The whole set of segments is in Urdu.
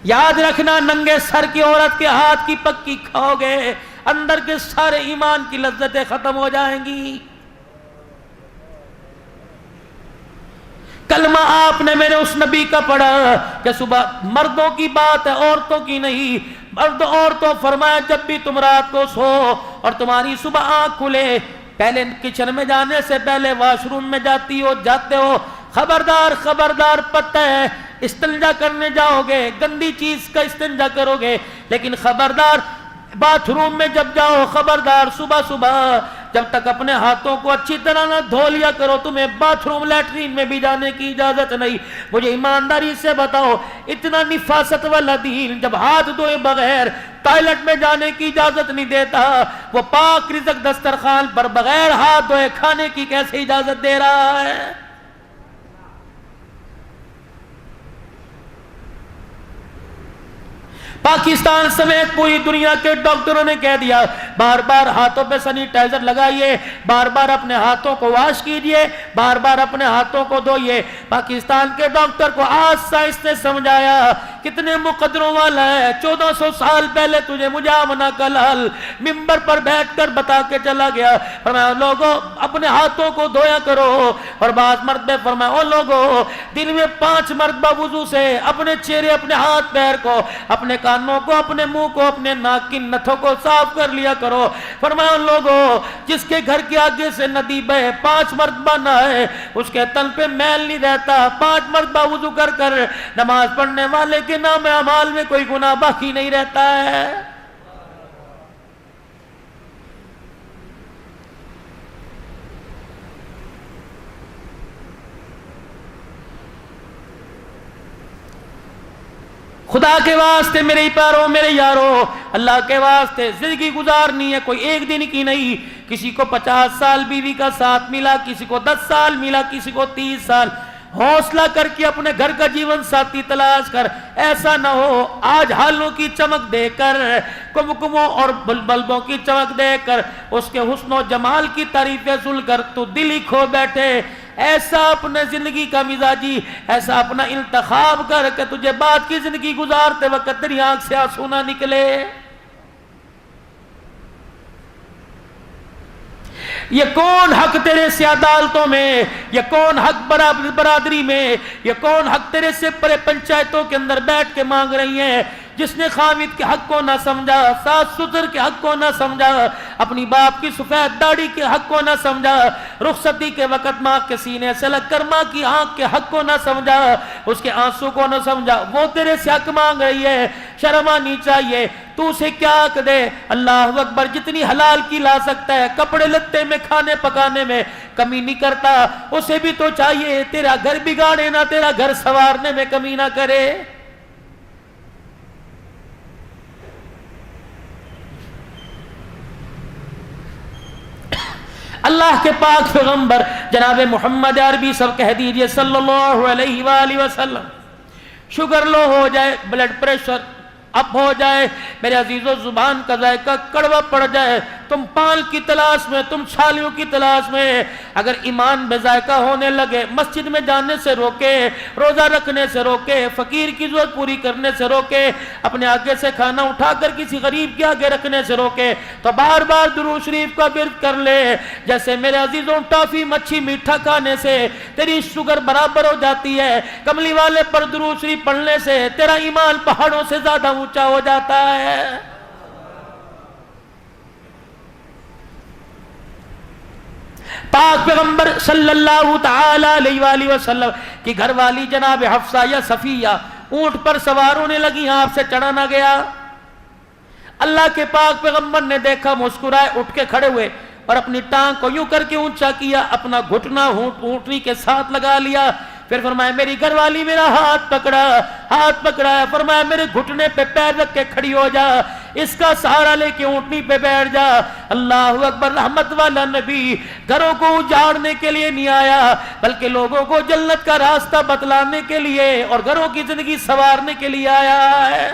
یاد رکھنا ننگے سر کی عورت کے ہاتھ کی پکی کھاؤ گے، اندر کے سارے ایمان کی لذتیں ختم ہو جائیں گی۔ کلمہ آپ نے میرے اس نبی کا پڑھا کہ صبح مردوں کی بات ہے، عورتوں کی نہیں، مرد عورتوں فرمایا جب بھی تم رات کو سو اور تمہاری صبح آنکھ کھلے، پہلے کچن میں جانے سے پہلے واش روم میں جاتی ہو جاتے ہو، خبردار خبردار پتہ ہے استنجا کرنے جاؤ گے گندی چیز کا استنجا کرو گے، لیکن خبردار باتھ روم میں جب جاؤ خبردار صبح صبح جب تک اپنے ہاتھوں کو اچھی طرح نہ دھو لیا کرو تمہیں باتھ روم لیٹرین میں بھی جانے کی اجازت نہیں۔ مجھے ایمانداری سے بتاؤ اتنا نفاست والا دین جب ہاتھ دھوئے بغیر ٹوائلٹ میں جانے کی اجازت نہیں دیتا، وہ پاک رزق دسترخوان پر بغیر ہاتھ دھوئے کھانے کی کیسے اجازت دے رہا ہے؟ پاکستان سمیت پوری دنیا کے ڈاکٹروں نے کہہ دیا بار بار ہاتھوں پہ سینیٹائزر لگائیے، بار بار اپنے ہاتھوں کو واش کیجئے، بار بار اپنے ہاتھوں کو دھوئیے۔ پاکستان کے ڈاکٹر کو آج سائنس نے سمجھایا کتنے مقدروں والا ہے، 1400 سال پہلے تجھے مجامنہ کا لال ممبر پر بیٹھ کر بتا کے چلا گیا، فرمایا لوگوں اپنے ہاتھوں کو دھویا کرو، اور بعض مرتبہ فرمایا او لوگوں دن میں 5 مرتبہ وضو سے اپنے چہرے اپنے ہاتھ پیر کو اپنے کانوں کو اپنے منہ کو اپنے ناک کی نتھوں کو صاف کر لیا کرو۔ فرمایا لوگوں جس کے گھر کے آگے سے ندی بہے 5 مرتبہ نہائے اس کے تن پہ میل نہیں رہتا، 5 مرتبہ وضو کر کر نماز پڑھنے والے کے نام اعمال میں کوئی گناہ باقی نہیں رہتا ہے۔ خدا کے واسطے میرے پیاروں میرے یاروں، اللہ کے واسطے زندگی گزارنی ہے کوئی ایک دن کی نہیں۔ کسی کو 50 سال بیوی کا ساتھ ملا، کسی کو 10 سال ملا، کسی کو 30 سال۔ حوصلہ کر کے اپنے گھر کا جیون ساتھی تلاش کر، ایسا نہ ہو آج ہالوں کی چمک دے کر کمکموں اور بلبوں کی چمک دے کر اس کے حسن و جمال کی تعریفیں سن کر تو دل ہی کھو بیٹھے۔ ایسا اپنے زندگی کا مزاجی ایسا اپنا انتخاب کر کہ تجھے بعد کی زندگی گزارتے وقت تیری آنکھ سے آنسو نہ نکلے۔ یہ کون حق تیرے سے عدالتوں میں، یہ کون حق برادری میں، یہ کون حق تیرے سے پرے پنچایتوں کے اندر بیٹھ کے مانگ رہی ہیں؟ جس نے خامد کے حق کو نہ سمجھا، ساس سسر کے حق کو نہ سمجھا، اپنی باپ کی سفید داڑھی کے حق کو نہ سمجھا، رخصتی کے وقت ماں کے سینے سے لگ کر ماں کی آنکھ کے حق کو نہ سمجھا، اس کے آنسو کو نہ سمجھا، وہ تیرے سے حق مانگ رہی ہے۔ شرم آنی چاہیے، تو اسے کیا حق دے؟ اللہ اکبر، جتنی حلال کی لا سکتا ہے کپڑے لتے میں کھانے پکانے میں کمی نہیں کرتا، اسے بھی تو چاہیے تیرا گھر بگاڑے نہ تیرا گھر سنوارنے میں کمی نہ کرے۔ اللہ کے پاک پیغمبر جناب محمد عربی سب کہہ دیجئے صلی اللہ علیہ وآلہ وسلم، شوگر لو ہو جائے، بلڈ پریشر اپ ہو جائے، میرے عزیزو زبان کا ذائقہ کڑوا پڑ جائے، تم پال کی تلاش میں، تم چھالیوں کی تلاش میں، اگر ایمان بے ذائقہ ہونے لگے، مسجد میں جانے سے روکے، روزہ رکھنے سے روکے، فقیر کی ضرورت پوری کرنے سے روکے، اپنے آگے سے کھانا اٹھا کر کسی غریب کے آگے رکھنے سے روکے، تو بار بار درود شریف کا ورد کر لے۔ جیسے میرے عزیزوں ٹافی مچھی میٹھا کھانے سے تیری شوگر برابر ہو جاتی ہے، کملی والے پر درود شریف پڑھنے سے تیرا ایمان پہاڑوں سے زیادہ اونچا ہو جاتا ہے۔ پاک پیغمبر صلی اللہ تعالی علیہ وآلہ وسلم کی گھر والی جناب حفصہ یا صفیہ اونٹ پر سوار ہونے لگی، آپ سے چڑھا نہ گیا۔ اللہ کے پاک پیغمبر نے دیکھا، مسکرائے، اٹھ کے کھڑے ہوئے اور اپنی ٹانگ کو یوں کر کے اونچا کیا، اپنا گھٹنا اونٹنی کے ساتھ لگا لیا، پھر فرمایا میری گھر والی میرا ہاتھ پکڑا، فرمایا میرے گھٹنے پہ پیر رکھ کے کھڑی ہو جا، اس کا سہارا لے کے اونٹنی پہ بیٹھ جا۔ اللہ اکبر، رحمت والا نبی گھروں کو اجاڑنے کے لیے نہیں آیا بلکہ لوگوں کو جنت کا راستہ بتلانے کے لیے اور گھروں کی زندگی سنوارنے کے لیے آیا ہے۔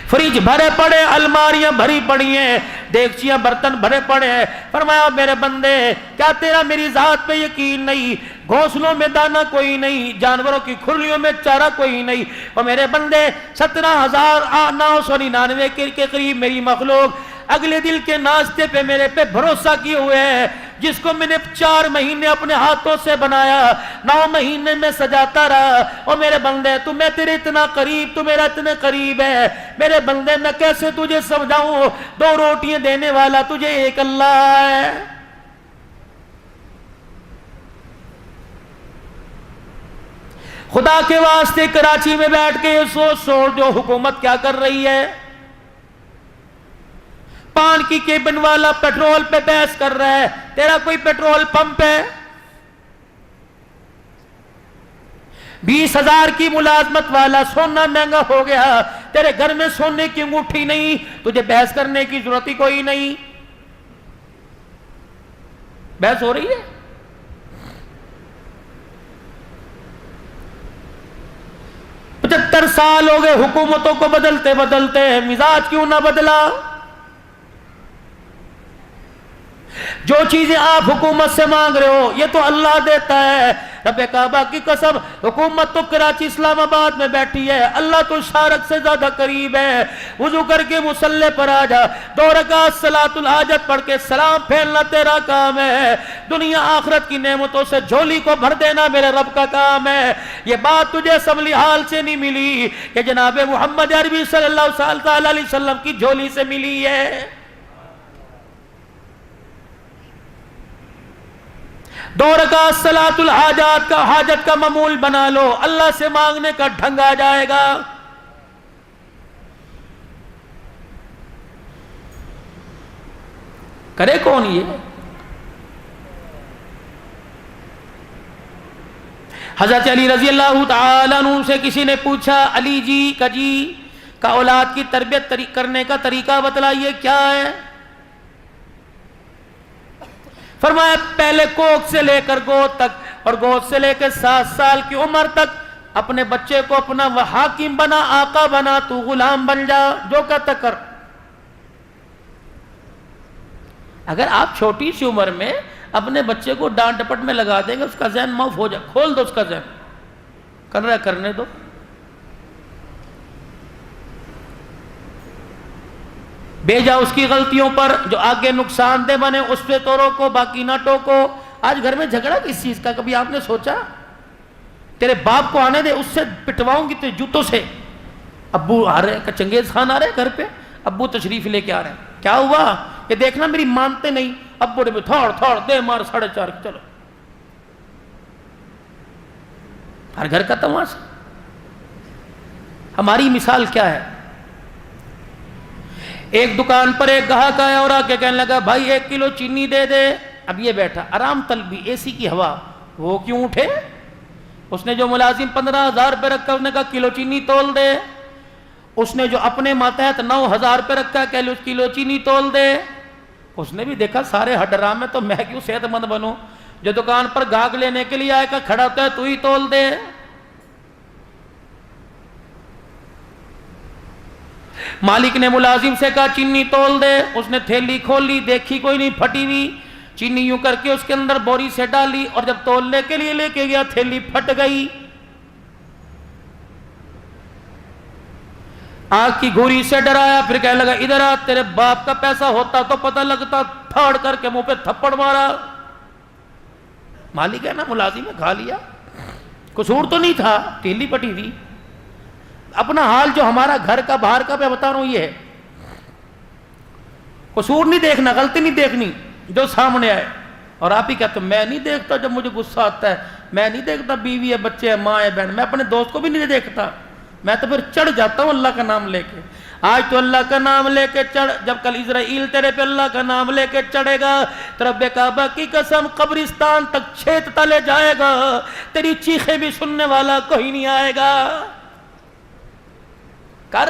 فریج بھرے پڑے، الماریاں بھری پڑی ہیں، دیگچیاں برتن بھرے پڑے ہیں۔ فرمایا میرے بندے کیا تیرا میری ذات پہ یقین نہیں؟ گھونسلوں میں دانہ کوئی نہیں، جانوروں کی کھرلیوں میں چارہ کوئی نہیں، اور میرے بندے 17,999 کے قریب میری مخلوق اگلے دل کے ناشتے پہ میرے پہ بھروسہ کیے ہوئے ہیں، جس کو میں نے 4 مہینے اپنے ہاتھوں سے بنایا، 9 مہینے میں سجاتا رہا۔ اور میرے بندے تو میں تیرے اتنا قریب، تو میرا اتنے قریب ہے، میرے بندے میں کیسے تجھے سمجھاؤں؟ 2 روٹیاں دینے والا تجھے ایک اللہ ہے۔ خدا کے واسطے کراچی میں بیٹھ کے یہ سوچ جو حکومت کیا کر رہی ہے۔ پان کی کیبن والا پیٹرول پہ بحث کر رہا ہے، تیرا کوئی پیٹرول پمپ ہے؟ 20,000 کی ملازمت والا، سونا مہنگا ہو گیا، تیرے گھر میں سونے کی انگوٹھی نہیں، تجھے بحث کرنے کی ضرورت ہی کوئی نہیں۔ بحث ہو رہی ہے؟ ستر سال ہو گئے حکومتوں کو بدلتے بدلتے، مزاج کیوں نہ بدلا؟ جو چیزیں آپ حکومت سے مانگ رہے ہو یہ تو اللہ دیتا ہے۔ رب کعبہ کی قسم، حکومت تو کراچی اسلام آباد میں بیٹھی ہے، اللہ تو شارق سے زیادہ قریب ہے۔ وضو کر کے مصلی پر آ جا، 2 رکعت صلاۃ الحاجت پڑھ کے سلام پھیرنا تیرا کام ہے۔ دنیا آخرت کی نعمتوں سے جھولی کو بھر دینا میرے رب کا کام ہے۔ یہ بات تجھے اسمبلی حال سے نہیں ملی، یہ جناب محمد عربی صلی اللہ علیہ وسلم کی جھولی سے ملی ہے۔ 2 رکعت صلاۃ الحاجات کا حاجت کا معمول بنا لو، اللہ سے مانگنے کا ڈھنگ آ جائے گا۔ کرے کون یہ؟ حضرت علی رضی اللہ تعالیٰ عنہ سے کسی نے پوچھا، علی جی کا اولاد کی تربیت کرنے کا طریقہ بتلائیے کیا ہے؟ فرمایا پہلے کوکھ سے لے کر گود تک، اور گود سے لے کر 7 سال کی عمر تک اپنے بچے کو اپنا حاکم بنا، آقا بنا، تو غلام بن جا، جو کہتا کر۔ اگر آپ چھوٹی سی عمر میں اپنے بچے کو ڈانٹ ڈپٹ میں لگا دیں گے، اس کا ذہن معاف ہو جائے، کھول دو اس کا ذہن، کر رہا ہے کرنے دو۔ بھیجا اس کی غلطیوں پر، جو آگے نقصان دہ بنے اس پہ تو روکو، باقی نہ ٹوکو۔ آج گھر میں جھگڑا کس چیز کا؟ کبھی آپ نے سوچا؟ تیرے باپ کو آنے دے، اس سے پٹواؤں گی تیرے جوتوں سے۔ ابو آ رہے ہیں، چنگیز خان آ رہے ہیں گھر پہ، ابو تشریف لے کے آ رہے ہیں، کیا ہوا؟ یہ دیکھنا میری مانتے نہیں، ابو نے تھوڑ دے مار 4:30، چلو۔ ہر گھر کا تماشا۔ ہماری مثال کیا ہے؟ ایک دکان پر ایک گاہک آیا اور آ کے کہنے لگا، بھائی 1 کلو چینی دے دے۔ اب یہ بیٹھا آرام طلبی، اے سی کی ہوا، وہ کیوں اٹھے؟ اس نے جو ملازم 15,000 روپے رکھا، اس نے کہا کلو چینی تول دے۔ اس نے جو اپنے ماتحت 9,000 روپے رکھا، کلو چینی تول دے۔ اس نے بھی دیکھا سارے حرام میں، تو میں کیوں صحت مند بنوں؟ جو دکان پر گاہک لینے کے لیے آئے گا کھڑا ہوتا ہے، تو ہی تول دے۔ مالک نے ملازم سے کہا چینی تول دے۔ اس نے تھیلی کھولی، دیکھی کوئی نہیں، پھٹی ہوئی چینی، یوں کر کے اس کے اندر بوری سے ڈالی، اور جب تولنے کے لیے لے کے گیا تھیلی پھٹ گئی۔ آنکھ کی گھوری سے ڈرایا، پھر کہنے لگا ادھر آ، تیرے باپ کا پیسہ ہوتا تو پتہ لگتا، پھاڑ کر کے منہ پہ تھپڑ مارا۔ مالک ہے نا، ملازم ہے، کھا لیا، قصور تو نہیں تھا، تھیلی پھٹی تھی۔ اپنا حال جو ہمارا گھر کا باہر کا میں بتا رہا ہوں، یہ ہے، قصور نہیں دیکھنا، غلطی نہیں دیکھنی، جو سامنے آئے۔ اور آپ ہی کہتے ہیں میں نہیں دیکھتا جب مجھے غصہ آتا ہے، میں نہیں دیکھتا بیوی ہے، بچے ہیں، ماں ہے، بہن، میں اپنے دوست کو بھی نہیں دیکھتا، میں تو پھر چڑھ جاتا ہوں اللہ کا نام لے کے۔ آج تو اللہ کا نام لے کے چڑھ، جب کل اسرائیل تیرے پہ اللہ کا نام لے کے چڑھے گا، تو رب کعبہ کی قسم قبرستان تک چھیت تلے جائے گا، تیری چیخیں بھی سننے والا کوئی نہیں آئے گا۔ کر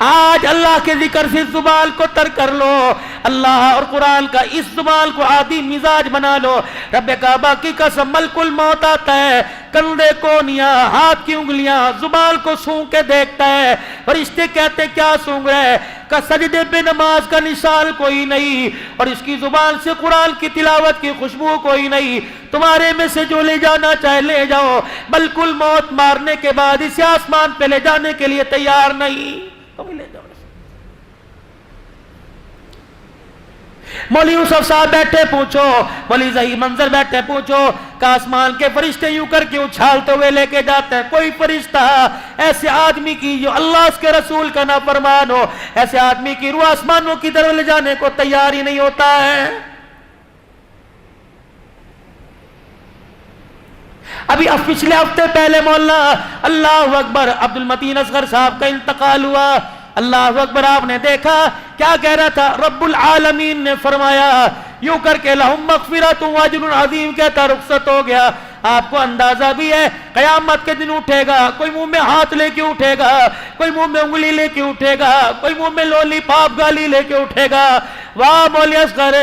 آج اللہ کے ذکر سے زبان کو تر کر لو، اللہ اور قرآن کا اس زبان کو عادی مزاج بنا لو۔ رب کعبہ کی قسم ملک الموت آتا ہے، کندھے کونیاں، ہاتھ کی انگلیاں، زبان کو سونگ کے دیکھتا ہے، فرشتے کہتے کیا سونگ رہے؟ کہ سجدے پہ نماز کا نشان کوئی نہیں، اور اس کی زبان سے قرآن کی تلاوت کی خوشبو کوئی نہیں، تمہارے میں سے جو لے جانا چاہے لے جاؤ، ملک الموت مارنے کے بعد اسے آسمان پہ لے جانے کے لیے تیار نہیں، تم لے جاؤ۔ مولوی یوسف صاحب بیٹھے پوچھو، مولوی ظہیر منظر بیٹھے پوچھو کہ آسمان کے فرشتے یوں کر کے اچھالتے ہوئے لے کے جاتے ہیں، کوئی فرشتہ ایسے آدمی کی جو اللہ اس کے رسول کا نافرمان ہو، ایسے آدمی کی روح آسمانوں کی طرف لے جانے کو تیار ہی نہیں ہوتا ہے۔ ابھی پچھلے ہفتے پہلے مولانا اللہ اکبر عبد المتین اصغر صاحب کا انتقال ہوا، اللہ اکبر، آپ نے دیکھا کیا کہہ رہا تھا؟ رب العالمین نے فرمایا یوں کر کے لہم مغفرۃ واجر عظیم کہتا رخصت ہو گیا۔ آپ کو اندازہ بھی ہے قیامت کے دن اٹھے گا، کوئی منہ میں ہاتھ لے کے اٹھے گا، کوئی منہ میں انگلی لے کے اٹھے گا، کوئی منہ میں لولی پاپ گالی لے کے اٹھے گا۔ واہ مولوی اصغر،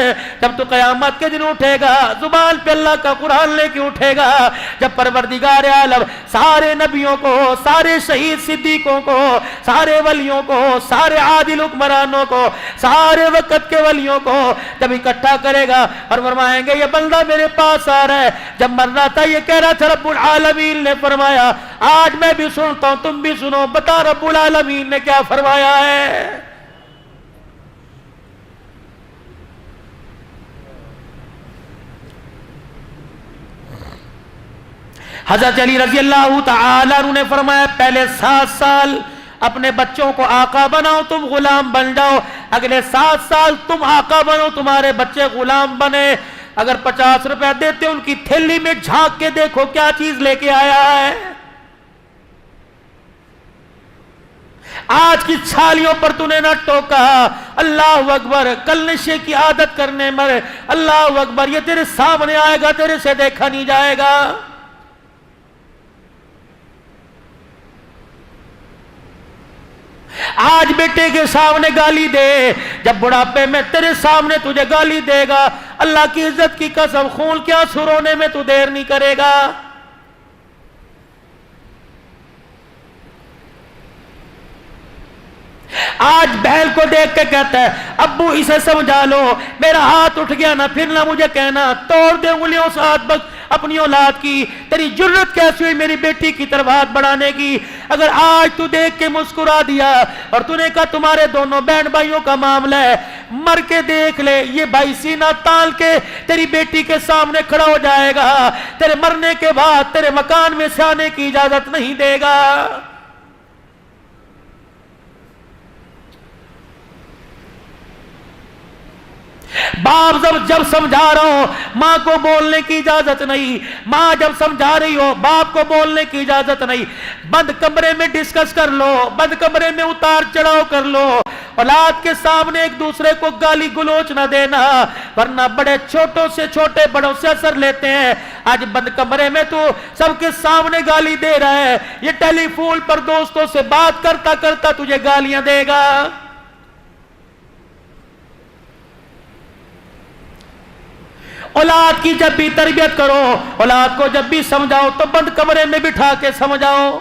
جب تو قیامت کے دن اٹھے گا زبان پہ اللہ کا قرآن لے کے اٹھے گا، جب پروردگار عالم سارے نبیوں کو، سارے شہید صدیقوں کو، سارے ولیوں کو، سارے عادل حکمرانوں کو، سارے وقت کے ولیوں کو جب اکٹھا کرے گا اور فرمائیں گے یہ بندہ میرے پاس آ رہا ہے، جب مر رہا تھا یہ کہہ رہا تھا رب العالمین نے فرمایا آج میں بھی سنتا ہوں تم بھی سنو، بتا رب العالمین نے کیا فرمایا ہے؟ حضرت علی رضی اللہ تعالی عنہ نے فرمایا پہلے 7 سال اپنے بچوں کو آقا بناؤ، تم غلام بن جاؤ، اگلے 7 سال تم آقا بنو، تمہارے بچے غلام بنے۔ اگر 50 روپے دیتے ان کی تھیلی میں جھانک کے دیکھو کیا چیز لے کے آیا ہے۔ آج کی چھالیوں پر تو نے نہ ٹوکا، اللہ اکبر، کل نشے کی عادت کرنے مر، اللہ اکبر، یہ تیرے سامنے آئے گا، تیرے سے دیکھا نہیں جائے گا۔ آج بیٹے کے سامنے گالی دے، جب بڑھاپے میں تیرے سامنے تجھے گالی دے گا، اللہ کی عزت کی قسم خون کیا سرونے میں تو دیر نہیں کرے گا۔ آج بہن کو دیکھ کے کہتا ہے ابو اسے سمجھا لو، میرا ہاتھ اٹھ گیا نا پھر نہ مجھے کہنا، توڑ دے انگلیوں سے ہاتھ بس اپنی اولاد کی، تیری جرت کیسی ہوئی میری بیٹی کی طرف ہاتھ بڑھانے کی؟ اگر آج تو دیکھ کے مسکرا دیا اور تو نے کہا تمہارے دونوں بہن بھائیوں کا معاملہ ہے، مر کے دیکھ لے، یہ بھائی سینہ تال کے تیری بیٹی کے سامنے کھڑا ہو جائے گا، تیرے مرنے کے بعد تیرے مکان میں سے آنے کی اجازت نہیں دے گا۔ باپ جب سمجھا رہا ہو ماں کو بولنے کی اجازت نہیں، ماں جب سمجھا رہی ہو باپ کو بولنے کی اجازت نہیں۔ بند کمرے میں ڈسکس کر لو، بند کمرے میں اتار چڑھاؤ کر لو، اولاد کے سامنے ایک دوسرے کو گالی گلوچ نہ دینا، ورنہ بڑے چھوٹوں سے چھوٹے بڑوں سے اثر لیتے ہیں۔ آج بند کمرے میں تو سب کے سامنے گالی دے رہا ہے، یہ ٹیلی فون پر دوستوں سے بات کرتا کرتا تجھے گالیاں دے گا۔ اولاد کی جب بھی تربیت کرو، اولاد کو جب بھی سمجھاؤ تو بند کمرے میں بٹھا کے سمجھاؤ۔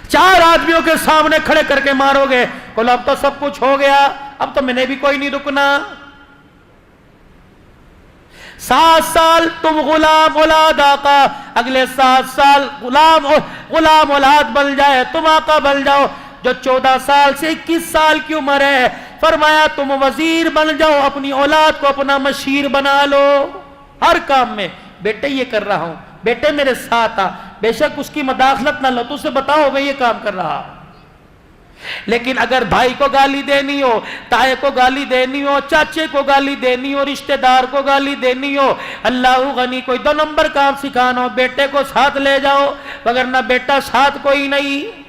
4 آدمیوں کے سامنے کھڑے کر کے مارو گے، بولو اب تو سب کچھ ہو گیا، اب تو میں نے بھی کوئی نہیں رکنا۔ 7 سال تم غلام اولاد آقا، اگلے 7 سال غلام اولاد بن جائے، تم آقا بن جاؤ۔ جو 14 سال سے 21 سال کی عمر ہے، فرمایا تم وزیر بن جاؤ، اپنی اولاد کو اپنا مشیر بنا لو، ہر کام میں بیٹے یہ کر رہا ہوں، بیٹے میرے ساتھ آ، بے شک اس کی مداخلت نہ لو، تو اسے بتاؤ میں یہ کام کر رہا ہوں۔ لیکن اگر بھائی کو گالی دینی ہو، تائے کو گالی دینی ہو، چاچے کو گالی دینی ہو، رشتہ دار کو گالی دینی ہو، اللہ غنی کوئی 2 نمبر کام سکھانا ہو، بیٹے کو ساتھ لے جاؤ، وگرنہ بیٹا ساتھ کوئی نہیں۔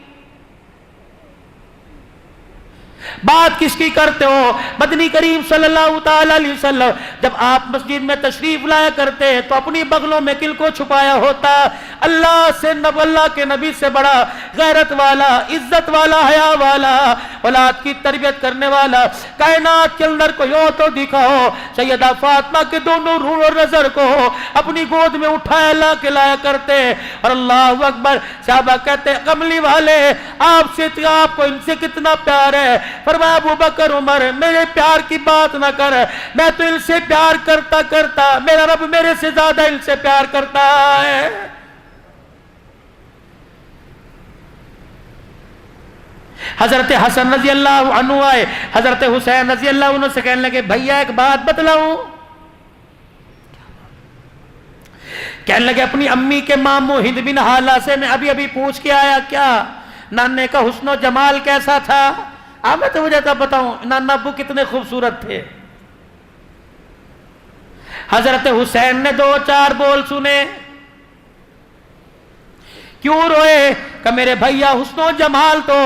بات کس کی کرتے ہو؟ مدنی کریم صلی اللہ تعالی علیہ وسلم جب آپ مسجد میں تشریف لایا کرتے تو اپنی بغلوں میں کل کو چھپایا ہوتا؟ اللہ سے اللہ کے نبی سے بڑا غیرت والا، عزت والا، حیا والا، اولاد کی تربیت کرنے والا کائنات کے اندر کوئی ہو تو دکھاؤ۔ سیدہ فاطمہ کے دونوں روح اور نظر کو اپنی گود میں اٹھایا لا کے لایا کرتے، اور اللہ اکبر، صحابہ کہتے کملی والے آپ سے، آپ کو ان سے کتنا پیار ہے؟ فرمایا ابو بکر عمر میرے پیار کی بات نہ کر، میں تو ان سے پیار کرتا کرتا میرا رب میرے سے زیادہ ان سے پیار کرتا ہے۔ حضرت حسن رضی اللہ عنہ آئے، حضرت حسین رضی اللہ عنہ سے کہنے لگے بھیا ایک بات بتلاؤں؟ کہنے لگے اپنی امی کے ماموں ہند بن حالہ سے میں ابھی ابھی پوچھ کے آیا، کیا نانے کا حسن و جمال کیسا تھا؟ میں تو مجھے تب بتاؤں نانا ابو کتنے خوبصورت تھے۔ حضرت حسین نے دو چار بول سنے، کیوں روئے؟ کہ میرے بھیا حسن و جمال تو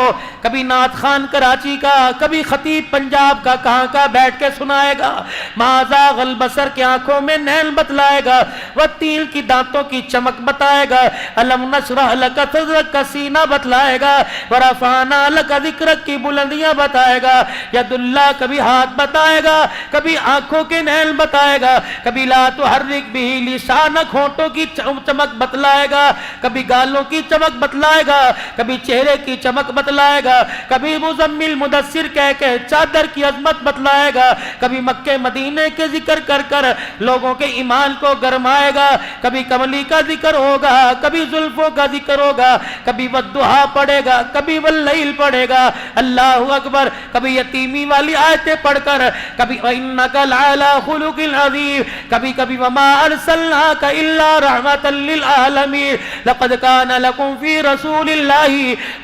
کبھی نعت خان کراچی کا، کبھی خطیب پنجاب کا کہاں کا بیٹھ کے سنائے گا، ما زاغ البصر کی آنکھوں میں نیل بتلائے گا، والتیل کی دانتوں کی چمک بتائے گا، الم نشرح لک صدرک کا سینہ بتلائے گا، ورفعنا لک ذکرک کی بلندیاں بتائے گا، ید اللہ کبھی ہاتھ بتائے گا، کبھی آنکھوں کے نیل بتائے گا، کبھی لا تحرک بہ لسانک ہونٹوں کی چمک بتلائے گا، کبھی گالوں کی چمک بتلائے گا، کبھی چہرے کی چمک بتلائے گا، کبھی مزمل مدثر کہہ کے چادر کی عظمت بتلائے گا، کبھی مکہ مدینے کے ذکر کر کر لوگوں کے ایمان کو گرمائے گا، کبھی کملی کا ذکر ہوگا، کبھی زلفوں کا ذکر ہوگا، کبھی والضحیٰ پڑھے گا، کبھی واللیل پڑھے گا، اللہ اکبر، کبھی یتیمی والی آیتیں پڑھ کر، کبھی وَإِنَّكَ لَعَلَىٰ خُلُقٍ عَظِيمٍ، کبھی کبھی وَمَا أَرْسَلْنَاكَ إِلَّا رَحْمَةً لِّلْعَالَمِينَ لَقَدْ كَانَ لَكُمْ فِي رَسُولِ اللَّهِ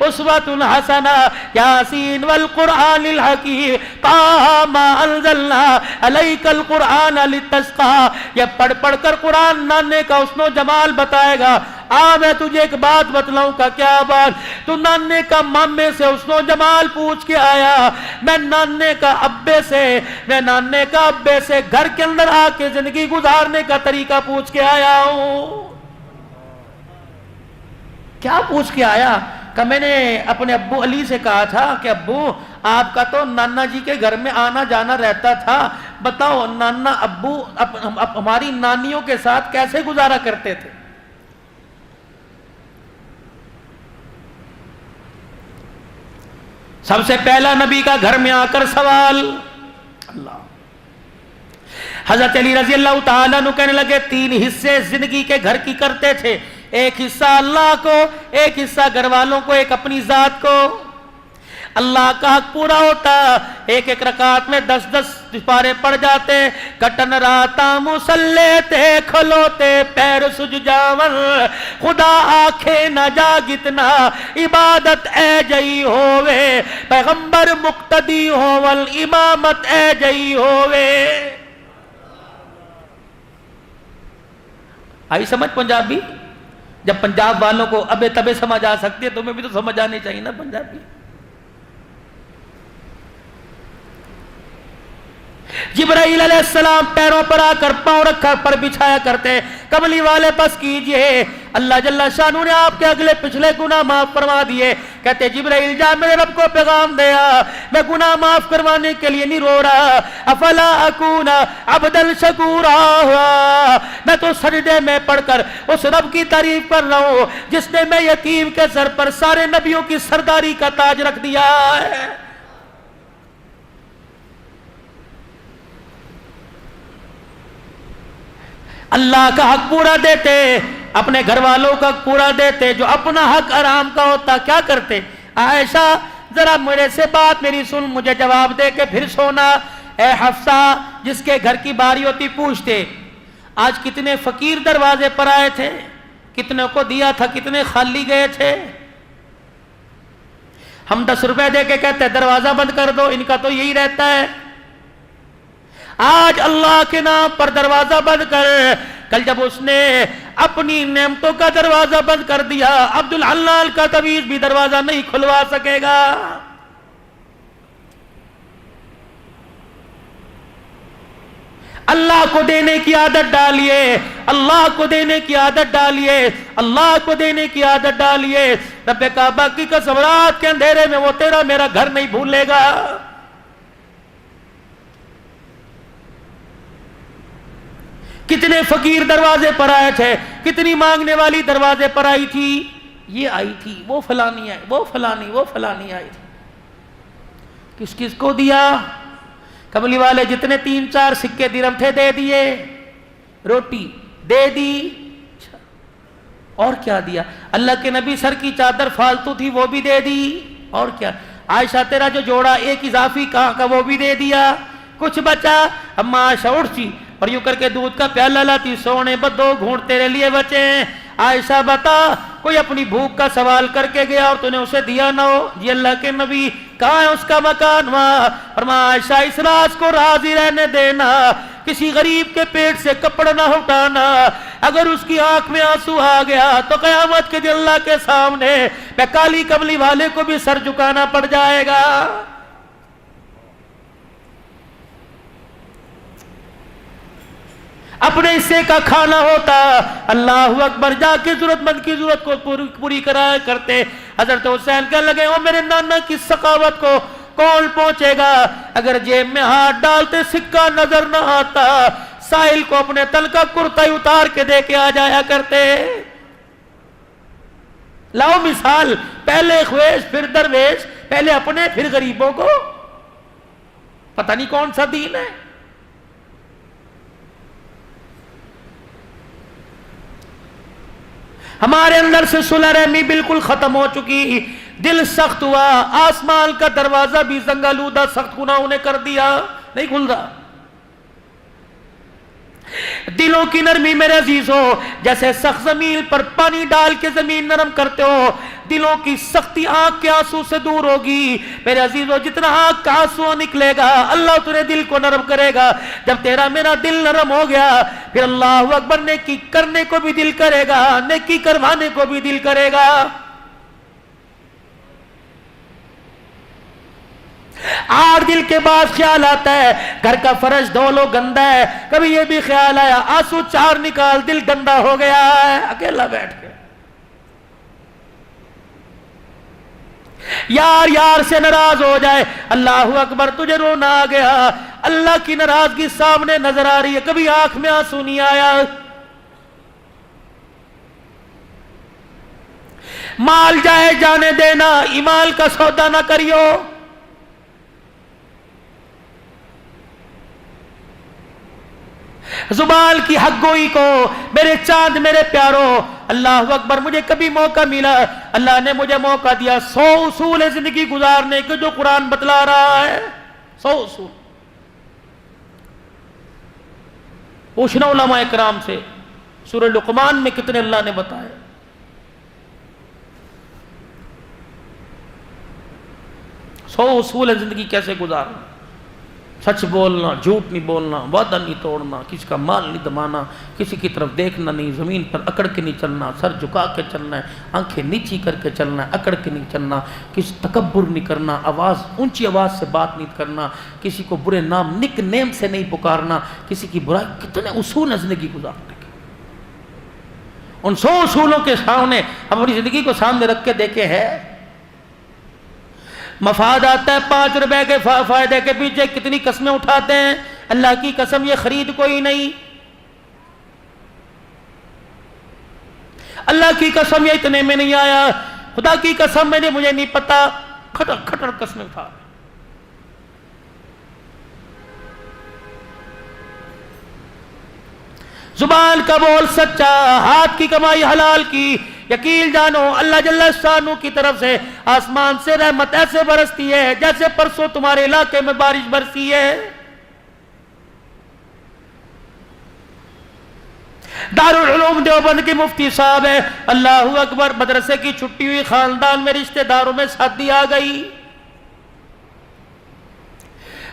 أُسْوَةٌ حَسَنَةٌ يَاسِينَ وَالْقُرْآنِ الْحَكِيمِ طَٰهَ مَا أَنزَلْنَا عَلَيْكَ الْقُرْآنَ لِتَشْقَىٰ، یہ پڑھ پڑھ کر قرآن نانے کا حسن و جمال بتائے گا۔ میں تجھے ایک بات بتلاؤں کا، کیا بات؟ تو نانے کا مامے سے حسن و جمال پوچھ کے آیا، میں نانے کا ابے سے، میں نانے کا ابے سے گھر کے اندر آ کے زندگی گزارنے کا طریقہ پوچھ کے آیا ہوں۔ کیا پوچھ کے آیا؟ کہ میں نے اپنے ابو علی سے کہا تھا کہ ابو آپ کا تو نانا جی کے گھر میں آنا جانا رہتا تھا، بتاؤ نانا ابو ہماری نانیوں کے ساتھ کیسے گزارا کرتے تھے؟ سب سے پہلا نبی کا گھر میں آ کر سوال، اللہ، حضرت علی رضی اللہ تعالیٰ عنہ کہنے لگے تین حصے زندگی کے گھر کی کرتے تھے، ایک حصہ اللہ کو، ایک حصہ گھر والوں کو، ایک اپنی ذات کو۔ اللہ کا حق پورا ہوتا، ایک ایک رکعت میں 10 پارے پڑ جاتے، کٹن راتا مسلے تے کھلوتے پیر سج جاون، خدا آنکھیں نہ جاگتنا عبادت اے جئی ہووے، پیغمبر مقتدی ہوول امامت اے جئی ہووے۔ آئی سمجھ پنجابی؟ جب پنجاب والوں کو ابے تبے سمجھ آ سکتی ہے، تمہیں بھی تو سمجھ آنی چاہیے نا پنجابی۔ جبرائیل علیہ السلام پیروں پر آ کر پاؤں رکھا پر بچھایا کرتے، کملی والے بس کیجئے، اللہ جل شانہ نے آپ کے اگلے پچھلے گناہ معاف فرما دیے۔ کہتے جبرائیل جا میرے رب کو پیغام دیا، میں گناہ معاف کروانے کے لیے نہیں رو رہا، افلا اکون عبدا شکورا، میں تو سجدے میں پڑھ کر اس رب کی تعریف کر رہا ہوں جس نے میں یتیم کے سر پر سارے نبیوں کی سرداری کا تاج رکھ دیا ہے۔ اللہ کا حق پورا دیتے، اپنے گھر والوں کا حق پورا دیتے، جو اپنا حق حرام کا ہوتا کیا کرتے؟ عائشہ ذرا میرے سے بات میری سن، مجھے جواب دے کے پھر سونا۔ اے حفصہ، جس کے گھر کی باری ہوتی پوچھتے آج کتنے فقیر دروازے پر آئے تھے، کتنے کو دیا تھا، کتنے خالی گئے تھے؟ ہم 10 روپے دے کے کہتے ہیں دروازہ بند کر دو، ان کا تو یہی رہتا ہے۔ آج اللہ کے نام پر دروازہ بند کر، کل جب اس نے اپنی نعمتوں کا دروازہ بند کر دیا، عبد الحلال کا تعویذ بھی دروازہ نہیں کھلوا سکے گا۔ اللہ کو دینے کی عادت ڈالیے، اللہ کو دینے کی عادت ڈالیے، اللہ کو دینے کی عادت ڈالیے۔ رب کعبہ کی قسم رات کے اندھیرے میں وہ تیرا میرا گھر نہیں بھولے گا۔ کتنے فقیر دروازے پر آئے تھے، کتنی مانگنے والی دروازے پر آئی تھی، یہ آئی تھی، وہ فلانی آئی، وہ فلانی آئی تھی۔ کس کس کو دیا؟ کملی والے جتنے 3-4 سکے درہم تھے دے دیے، روٹی دے دی، اور کیا دیا؟ اللہ کے نبی سر کی چادر فالتو تھی وہ بھی دے دی، اور کیا؟ عائشہ تیرا جو جوڑا ایک اضافی کہاں کا وہ بھی دے دیا، کچھ بچا؟ اما عائشہ اٹھتی اور یوں کر کے دودھ کا پیالہ لاتی، سونے بدو گھونٹ تیرے لیے بچے ہیں۔ عائشہ بتا کوئی اپنی بھوک کا سوال کر کے گیا اور تو نے اسے دیا نہ ہو؟ جی اللہ کے نبی کہاں ہے اس کا مکان؟ وہاں۔ فرمایا عائشہ اس راز کو راضی رہنے دینا، کسی غریب کے پیٹ سے کپڑا نہ ہٹانا، اگر اس کی آنکھ میں آنسو آ گیا تو قیامت کے دن اللہ کے سامنے میں کالی کملی والے کو بھی سر جھکانا پڑ جائے گا۔ اپنے حصے کا کھانا ہوتا، اللہ اکبر، جا کے ضرورت مند کی ضرورت کو پوری کرایا کرتے۔ حضرت حسین کہنے لگے او میرے نانا کی سخاوت کو کون پہنچے گا؟ اگر جیب میں ہاتھ ڈالتے سکہ نظر نہ آتا، ساحل کو اپنے تن کا کرتا ہی اتار کے دے کے آ جایا کرتے۔ لاؤ مثال، پہلے خویش پھر درویش، پہلے اپنے پھر غریبوں کو۔ پتہ نہیں کون سا دین ہے۔ ہمارے اندر سے صلح رحمی بالکل ختم ہو چکی، دل سخت ہوا، آسمان کا دروازہ بھی زنگالودہ سخت گناہوں نے کر دیا، نہیں کھل رہا۔ دلوں کی نرمی میرے عزیزو، جیسے سخت زمین پر پانی ڈال کے زمین نرم کرتے ہو، دلوں کی سختی آنکھ کے آنسو سے دور ہوگی میرے عزیزو۔ جتنا آنکھ کا آنسو نکلے گا اللہ تیرے دل کو نرم کرے گا۔ جب تیرا میرا دل نرم ہو گیا پھر اللہ اکبر نیکی کرنے کو بھی دل کرے گا، نیکی کروانے کو بھی دل کرے گا۔ آر دل کے بعد خیال آتا ہے گھر کا فرش دھو لو گندا ہے، کبھی یہ بھی خیال آیا آنسو 4 نکال دل گندا ہو گیا ہے، اکیلا بیٹھ کے یار یار سے ناراض ہو جائے، اللہ اکبر تجھے رونا آ گیا، اللہ کی ناراضگی سامنے نظر آ رہی ہے، کبھی آنکھ میں آنسو نہیں آیا۔ مال جائے جانے دینا، ایمان کا سودا نہ کریو۔ زبان کی حق گوئی کو میرے چاند میرے پیاروں، اللہ اکبر، مجھے کبھی موقع ملا، اللہ نے مجھے موقع دیا 100 اصول ہے زندگی گزارنے کے جو قرآن بتلا رہا ہے، 100 اصول۔ پوچھنا علماء کرام سے سورہ لقمان میں کتنے اللہ نے بتائے۔ سو اصول ہے زندگی کیسے گزارنا، سچ بولنا، جھوٹ نہیں بولنا، وعدہ نہیں توڑنا، کسی کا مال نہیں دبانا، کسی کی طرف دیکھنا نہیں، زمین پر اکڑ کے نہیں چلنا، سر جھکا کے چلنا ہے، آنکھیں نیچی کر کے چلنا ہے، اکڑ کے نہیں چلنا، کسی تکبر نہیں کرنا، اونچی آواز سے بات نہیں کرنا، کسی کو برے نام نک نیم سے نہیں پکارنا، کسی کی برائی۔ کتنے اصول ہیں زندگی گزارنے کے۔ ان 100 اصولوں کے سامنے اپنی زندگی کو سامنے رکھ کے دیکھے ہے، مفاد آتا ہے 5 روپے کے فائدے کے پیچھے کتنی قسمیں اٹھاتے ہیں، اللہ کی قسم یہ خرید کوئی نہیں، اللہ کی قسم یہ اتنے میں نہیں آیا، خدا کی قسم مجھے نہیں پتا، کھٹر کھٹر قسمیں اٹھا۔ زبان کا بول سچا، ہاتھ کی کمائی حلال کی، یقین جانو اللہ جل شانہ کی طرف سے آسمان سے رحمت ایسے برستی ہے جیسے پرسوں تمہارے علاقے میں بارش برسی ہے۔ دارالعلوم دیوبند کے مفتی صاحب ہے، اللہ اکبر، مدرسے کی چھٹی ہوئی، خاندان میں رشتہ داروں میں شادی آ گئی۔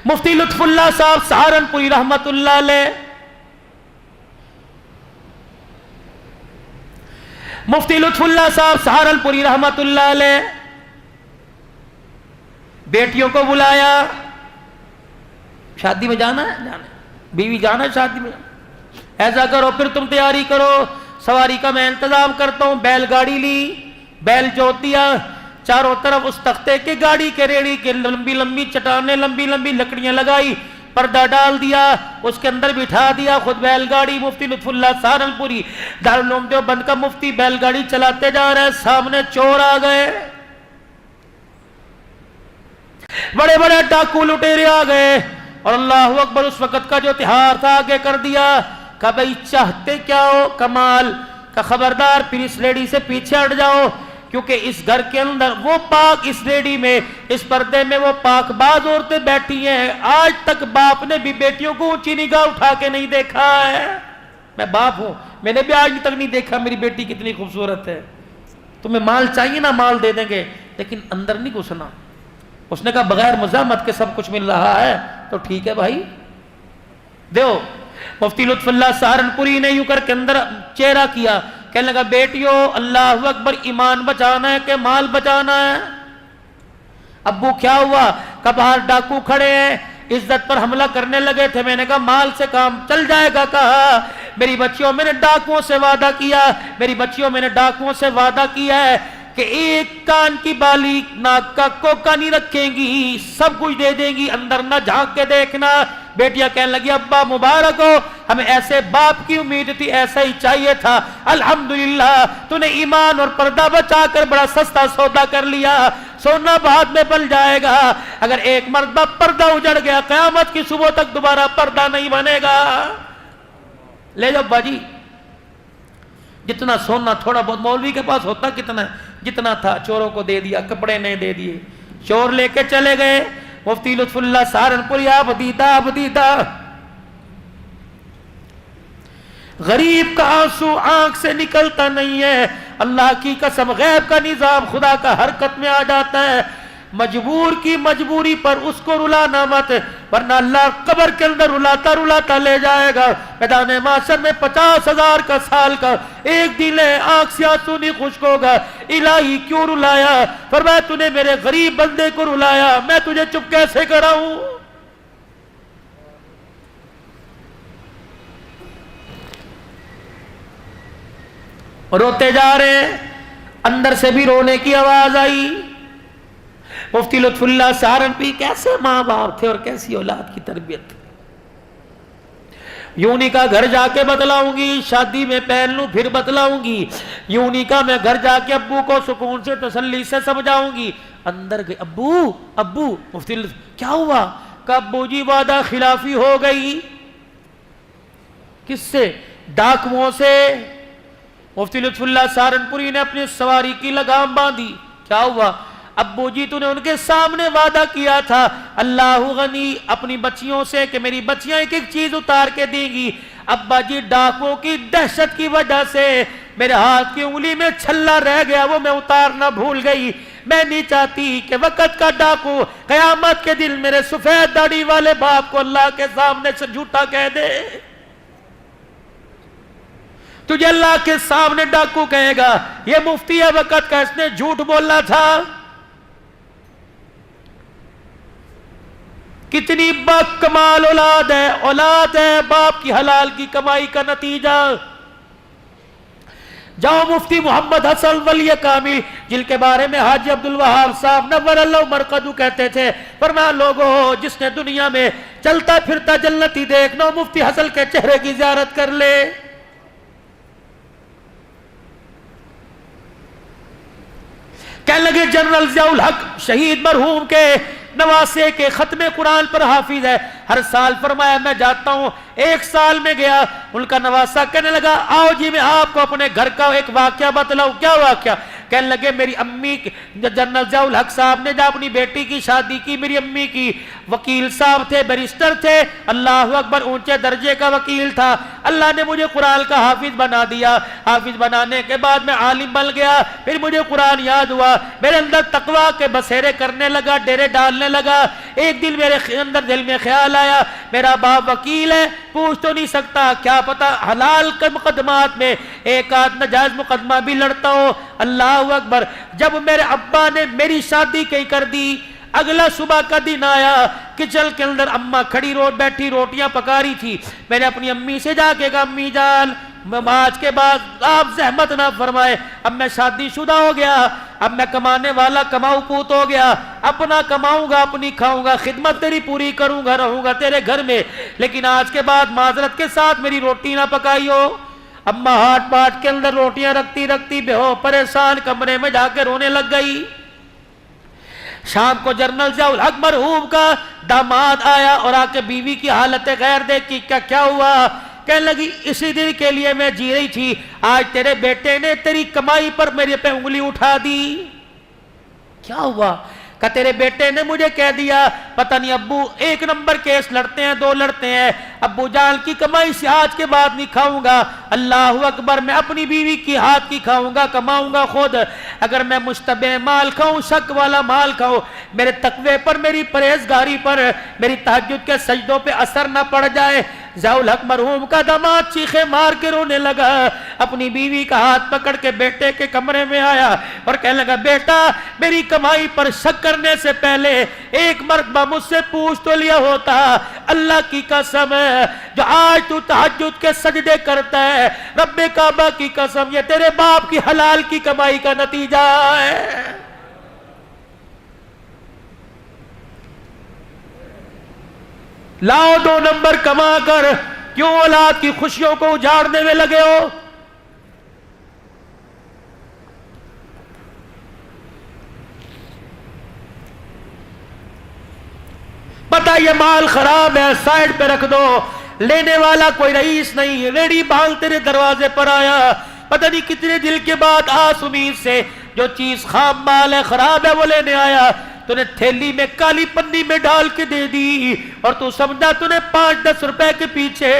مفتی لطف اللہ صاحب سہارنپوری رحمت اللہ علیہ، مفتی لطف اللہ صاحب سہارنپوری رحمت اللہ علیہ، بیٹیوں کو بلایا، شادی میں جانا ہے، بیوی جانا شادی میں, ایسا کرو پھر تم تیاری کرو, سواری کا میں انتظام کرتا ہوں. بیل گاڑی لی, بیل جوت دیا, چاروں طرف اس تختے کے گاڑی کے ریڑی کے لمبی لمبی چٹانیں, لمبی لمبی لکڑیاں لگائی, پردہ ڈال دیا, اس کے اندر بٹھا دیا, خود بیل گاڑی. مفتی لطف اللہ سہارنپوری دارالعلوم دیوبند کا مفتی بیل گاڑی چلاتے جا رہے ہیں, سامنے چور آ گئے, بڑے بڑے ڈاکو لٹیرے آ گئے, اور اللہ اکبر اس وقت کا جو تہار تھا آگے کر دیا. کہ بھئی چاہتے کیا ہو کمال, کہ خبردار پھر اس لیڈی سے پیچھے ہٹ جاؤ, کیونکہ اس گھر کے اندر وہ پاک, اس لیڈی میں, اس پردے میں وہ پاک باز عورتیں بیٹھی ہیں, آج تک باپ نے بھی بیٹیوں کو اونچی نگاہ اٹھا کے نہیں دیکھا ہے. میں باپ ہوں, میں نے بھی آج تک نہیں دیکھا میری بیٹی کتنی خوبصورت ہے. تمہیں مال چاہیے نا, مال دے دیں گے, لیکن اندر نہیں گھسنا. اس نے کہا بغیر مزاحمت کے سب کچھ مل رہا ہے تو ٹھیک ہے بھائی دیو. مفتی لطف اللہ سہارنپوری نے یوں کر کے اندر چہرہ کیا, کہنے لگا بیٹیو اللہ اکبر, ایمان بچانا ہے کہ مال بچانا ہے؟ ابو کیا ہوا؟ کہ باہر ڈاکو کھڑے ہیں, عزت پر حملہ کرنے لگے تھے. میں نے کہا مال سے کام چل جائے گا. کہا میری بچیوں میں نے ڈاکوؤں سے وعدہ کیا, میری بچیوں میں نے ڈاکوؤں سے وعدہ کیا ہے کہ ایک کان کی بالی ناک کا کوکا نہیں رکھیں گی, سب کچھ دے دیں گی, اندر نہ جھانک کے دیکھنا. بیٹیاں کہنے لگی ابا مبارک ہو, ہمیں ایسے باپ کی امید تھی, ایسا ہی چاہیے تھا. الحمدللہ تو نے ایمان اور پردہ بچا کر بڑا سستا سودا کر لیا. سونا بعد میں بل جائے گا, اگر ایک مرتبہ پردہ اجڑ گیا قیامت کی صبح تک دوبارہ پردہ نہیں بنے گا. لے جاؤ باجی, جتنا سونا تھوڑا بہت مولوی کے پاس ہوتا کتنا ہے, جتنا تھا چوروں کو دے دیا, کپڑے نہیں دے دیے, چور لے کے چلے گئے. مفتی لطف اللہ سہارنپوری آپ دیدہ غریب کا آنسو آنکھ سے نکلتا نہیں ہے. اللہ کی قسم غیب کا نظام خدا کا حرکت میں آ جاتا ہے. مجبور کی مجبوری پر اس کو رلانا مت, ورنہ اللہ قبر کے اندر رلاتا رلاتا لے جائے گا. میدان محشر میں 50,000 کا سال کا ایک دن ہے, آنکھ سے آنسو نہیں خشک ہوگا. الہی کیوں رلایا؟ فرمایا تو نے میرے غریب بندے کو رلایا, میں تجھے چپ کیسے کراؤں؟ روتے جا رہے ہیں, اندر سے بھی رونے کی آواز آئی. مفتی لطف اللہ سہارنپوری کیسے ماں باپ تھے اور کیسی اولاد کی تربیت. یوں نہیں کہا گھر جا کے بتلاؤں گی, شادی میں پہن لوں پھر بتلاؤں گی. یوں نہیں کہا میں گھر جا کے ابو کو سکون سے تسلی سے سمجھاؤں گی. اندر گئے, ابو مفتی لطف کیا ہوا؟ کہ ابو جی وعدہ خلافی ہو گئی. کس سے؟ ڈاکوؤں سے. مفتی لطف اللہ سہارنپوری نے اپنی سواری کی لگام باندھی. کیا ہوا؟ ابو جی تو نے ان کے سامنے وعدہ کیا تھا اللہ غنی اپنی بچیوں سے کہ میری بچیاں ایک ایک چیز اتار کے دیں گی. ابا جی ڈاکوؤں کی دہشت کی وجہ سے میرے ہاتھ کی انگلی میں چھلا رہ گیا, وہ میں اتارنا بھول گئی. میں نہیں چاہتی کہ وقت کا ڈاکو قیامت کے دن میرے سفید داڑھی والے باپ کو اللہ کے سامنے سے جھوٹا کہہ دے. تجھے اللہ کے سامنے ڈاکو کہے گا یہ مفتی ہے وقت کا, اس نے جھوٹ بولنا تھا. کتنی با کمال اولاد ہے باپ کی حلال کی کمائی کا نتیجہ. جاؤ مفتی محمد حسن ولی کامل جن کے بارے میں حاجی عبدالوہاب صاحب نور اللہ مرقدو کہتے تھے, فرمایا لوگوں جس نے دنیا میں چلتا پھرتا جنتی دیکھنا مفتی حسن کے چہرے کی زیارت کر لے. کہنے لگے جنرل ضیاء الحق شہید مرحوم کے نواسے کے ختم قرآن پر حافظ ہے, ہر سال فرمایا میں جاتا ہوں. ایک سال میں گیا, ان کا نواسا کہنے لگا آؤ جی میں آپ کو اپنے گھر کا ایک واقعہ بتلاؤں. کیا واقعہ؟ کہنے لگے میری امی جنرل ضیاء الحق صاحب نے جب اپنی بیٹی کی شادی کی, میری امی کی وکیل صاحب تھے, بیرسٹر تھے, اللہ اکبر اونچے درجے کا وکیل تھا. اللہ نے مجھے قرآن کا حافظ بنا دیا. حافظ بنانے کے بعد میں عالم بن گیا. پھر مجھے قرآن یاد ہوا, میرے اندر تقویٰ کے بسیرے کرنے لگا, ڈیرے ڈالنے لگا. ایک دن میرے اندر دل میں خیال آیا میرا باپ وکیل ہے, پوچھ تو نہیں سکتا, کیا پتا حلال کے مقدمات میں ایک آدھ ناجائز مقدمہ بھی لڑتا ہو. اللہ اکبر. جب میرے ابا نے میری شادی کہیں کر دی, اگلا صبح کا دن آیا، کچن کے اندر اماں کھڑی بیٹھی روٹیاں پکا رہی تھی. میں نے اپنی امی سے جا کے کہا امی جان آج کے بعد آپ زحمت نہ فرمائے، اب میں شادی شدہ ہو گیا، اب میں کمانے والا کماؤ پوت ہو گیا، اپنا کماؤں گا اپنی کھاؤں گا، خدمت تیری پوری کروں گا، رہوں گا تیرے گھر میں، لیکن آج کے بعد معذرت کے ساتھ میری روٹی نہ پکائی ہو. اماں ہاتھ پاٹ کے اندر روٹیاں رکھتی رکھتی بے ہو پریشان کمرے میں جا کے رونے لگ گئی. شام کو جنرل ضیاء الحق مرحوم کا داماد آیا اور آ کے بیوی کی حالت غیر دیکھی، کیا ہوا؟ کہنے لگی اسی دن کے لیے میں جی رہی تھی، آج تیرے بیٹے نے تیری کمائی پر میرے پہ انگلی اٹھا دی. کیا ہوا؟ کہ تیرے بیٹے نے مجھے کہہ دیا پتہ نہیں ابو ایک نمبر کیس لڑتے ہیں، 2 لڑتے ہیں، ابو جان کی کمائی سے آج کے بعد نہیں کھاؤں گا. اللہ اکبر، میں اپنی بیوی کی ہاتھ کی کھاؤں گا، کماؤں گا خود. اگر میں مشتبہ مال کھاؤں، شک والا مال کھاؤں، میرے تقوی پر، میری پرہیزگاری پر، میری تہجد کے سجدوں پہ اثر نہ پڑ جائے. ضیاء الحق مرحوم کا داماد چیخے مار کے رونے لگا، اپنی بیوی کا ہاتھ پکڑ کے بیٹے کے کمرے میں آیا اور کہنے لگا بیٹا میری کمائی پر شک کرنے سے پہلے ایک مرتبہ مجھ سے پوچھ تو لیا ہوتا. اللہ کی قسم ہے جو آج تو تہجد کے سجدے کرتا ہے، رب کعبہ کی قسم یہ تیرے باپ کی حلال کی کمائی کا نتیجہ ہے. لاؤ 2 نمبر کما کر کیوں اولاد کی خوشیوں کو اجاڑنے میں لگے ہو؟ پتہ یہ مال خراب ہے، سائڈ پہ رکھ دو. لینے والا کوئی رئیس نہیں، ریڑی بھال تیرے دروازے پر آیا، پتہ نہیں کتنے دل کے بعد آس امید سے جو چیز خام مال ہے، خراب ہے، وہ لینے آیا. تو نے تھیلی میں کالی پنی میں ڈال کے دے دی اور تو سمجھا تو نے 5-10 روپے کے پیچھے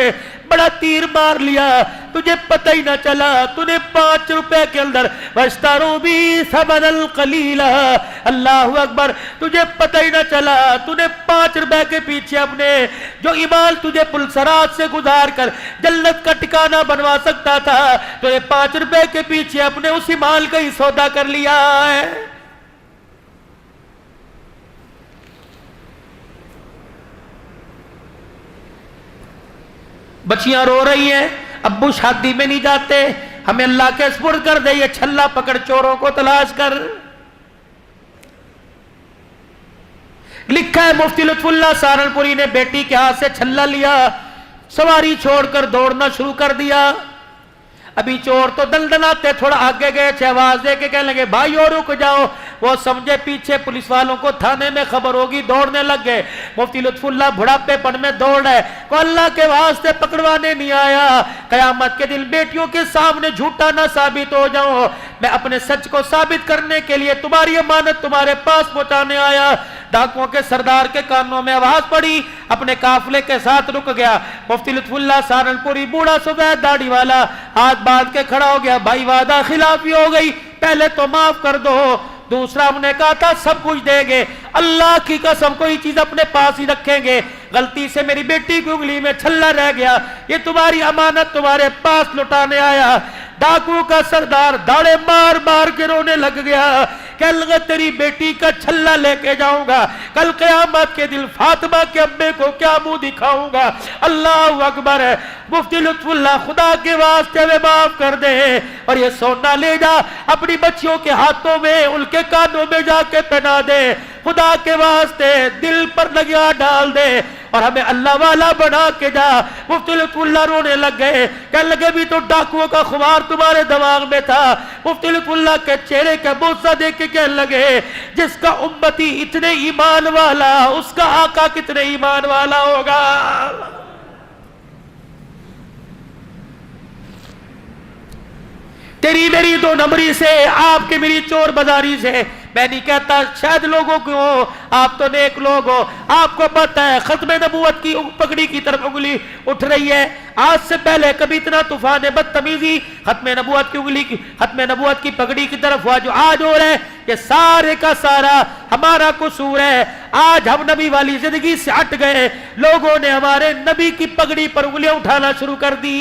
بڑا تیر مار لیا، تجھے پتہ ہی نہ چلا تو نے 5 روپے کے اندر وَاشْتَرُوا بِهِ ثَمَنًا قَلِيلًا. اللہ اکبر، تجھے پتہ ہی نہ چلا تو نے 5 روپے کے پیچھے اپنے جو ایمان تجھے پلسرات سے گزار کر جنت کا ٹھکانہ بنوا سکتا تھا، تو نے 5 روپے کے پیچھے اپنے اس ایمان کا ہی سودا کر لیا ہے. بچیاں رو رہی ہیں، ابو شادی میں نہیں جاتے، ہمیں اللہ کے سپرد کر دے، یہ چھلا پکڑ چوروں کو تلاش کر. لکھا ہے مفتی لطف اللہ سہارنپوری نے بیٹی کے ہاتھ سے چھلا لیا، سواری چھوڑ کر دوڑنا شروع کر دیا. ابھی چور تو دندناتے تھوڑا آگے گئے تھے، آواز دے کے کہنے لگے بھائیو رک جاؤ. وہ سمجھے پیچھے پولیس والوں کو تھانے میں خبر ہوگی، دوڑنے لگ گئے. مفتی لطف اللہ بڑھاپے پن میں دوڑ ہے، کو اللہ کے واسطے پکڑوانے نہیں آیا، قیامت کے دن بیٹیوں کے سامنے جھوٹا نہ ثابت ہو جاؤں، میں اپنے سچ کو ثابت کرنے کے لیے تمہاری امانت تمہارے پاس پہنچانے آیا. ڈاکوؤں کے سردار کے کانوں میں آواز پڑی، اپنے قافلے کے ساتھ رک گیا. مفتی لطف اللہ سہارنپوری بوڑھا سفید داڑھی والا ہاتھ باندھ کے کھڑا ہو گیا، بھائی وعدہ خلافی ہو گئی، پہلے تو معاف کر دو. دوسرا ہم نے کہا تھا سب کچھ دیں گے، اللہ کی قسم کوئی چیز اپنے پاس ہی رکھیں گے، غلطی سے میری بیٹی کی انگلی میں چھلا رہ گیا، یہ تمہاری امانت تمہارے پاس لٹانے آیا. ڈاکو کا سردار داڑے مار مار کے رونے لگ گیا، کہنے لگا تیری بیٹی کا چھلا لے کے جاؤں گا، کل قیامت کے دن فاطمہ کے ابے کو کیا منہ دکھاؤں گا. اللہ اکبر ہے. مفتی لطف اللہ خدا کے واسطے میں معاف کر دے اور یہ سونا لے جا اپنی بچیوں کے ہاتھوں میں، ان کے کانوں میں جا کے پہنا دے، خدا کے واسطے دل پر لگیا ڈال دے اور ہمیں اللہ والا بنا کے جا. مفتی لطف اللہ رونے لگ گئے، کہنے لگے بھی تو ڈاکوؤں کا خمار تمہارے دماغ میں تھا. مفتی لطف اللہ کے چہرے کا بوسہ دیکھ کے کہنے لگے جس کا امتی اتنے ایمان والا اس کا آقا کتنے ایمان والا ہوگا. تیری میری 2 نمبری سے، آپ کی میری چور بازاری سے، میں نہیں کہتا شاید لوگوں کو ہو، آپ تو نیک لوگ ہو، آپ کو پتہ ہے ختم نبوت کی پگڑی کی طرف انگلی اٹھ رہی ہے. آج سے پہلے کبھی اتنا طوفان بدتمیزی ختم نبوت کی انگلی کی، ختم نبوت کی پگڑی کی طرف ہوا جو آج ہو رہا ہے، یہ سارے کا سارا ہمارا قصور ہے. آج ہم نبی والی زندگی سے ہٹ گئے، لوگوں نے ہمارے نبی کی پگڑی پر انگلیاں اٹھانا شروع کر دی.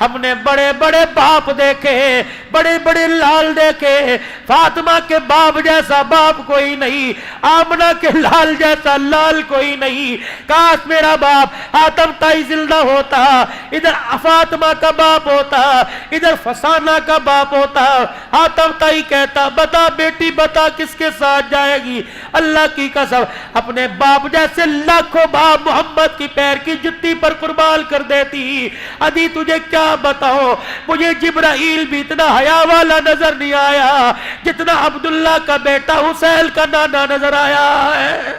ہم نے بڑے بڑے باپ دیکھے، بڑے بڑے لال دیکھے، فاطمہ کے باپ جیسا باپ کوئی نہیں، آمنہ کے لال جیسا لال کوئی نہیں۔ کاش میرا باپ حاتم طائی زندہ ہوتا، ادھر فاطمہ کا باپ ہوتا، ادھر فسانہ کا باپ ہوتا۔ حاتم طائی کہتا بتا بیٹی بتا کس کے ساتھ جائے گی؟ اللہ کی قسم اپنے باپ جیسے لاکھوں باپ محمد کی پیر کی جتی پر قربان کر دیتی۔ ادھی تجھے کیا بتاؤ، مجھے جبرائیل بھی اتنا حیا والا نظر نہیں آیا جتنا عبداللہ کا بیٹا حسین کا نانا نظر آیا ہے۔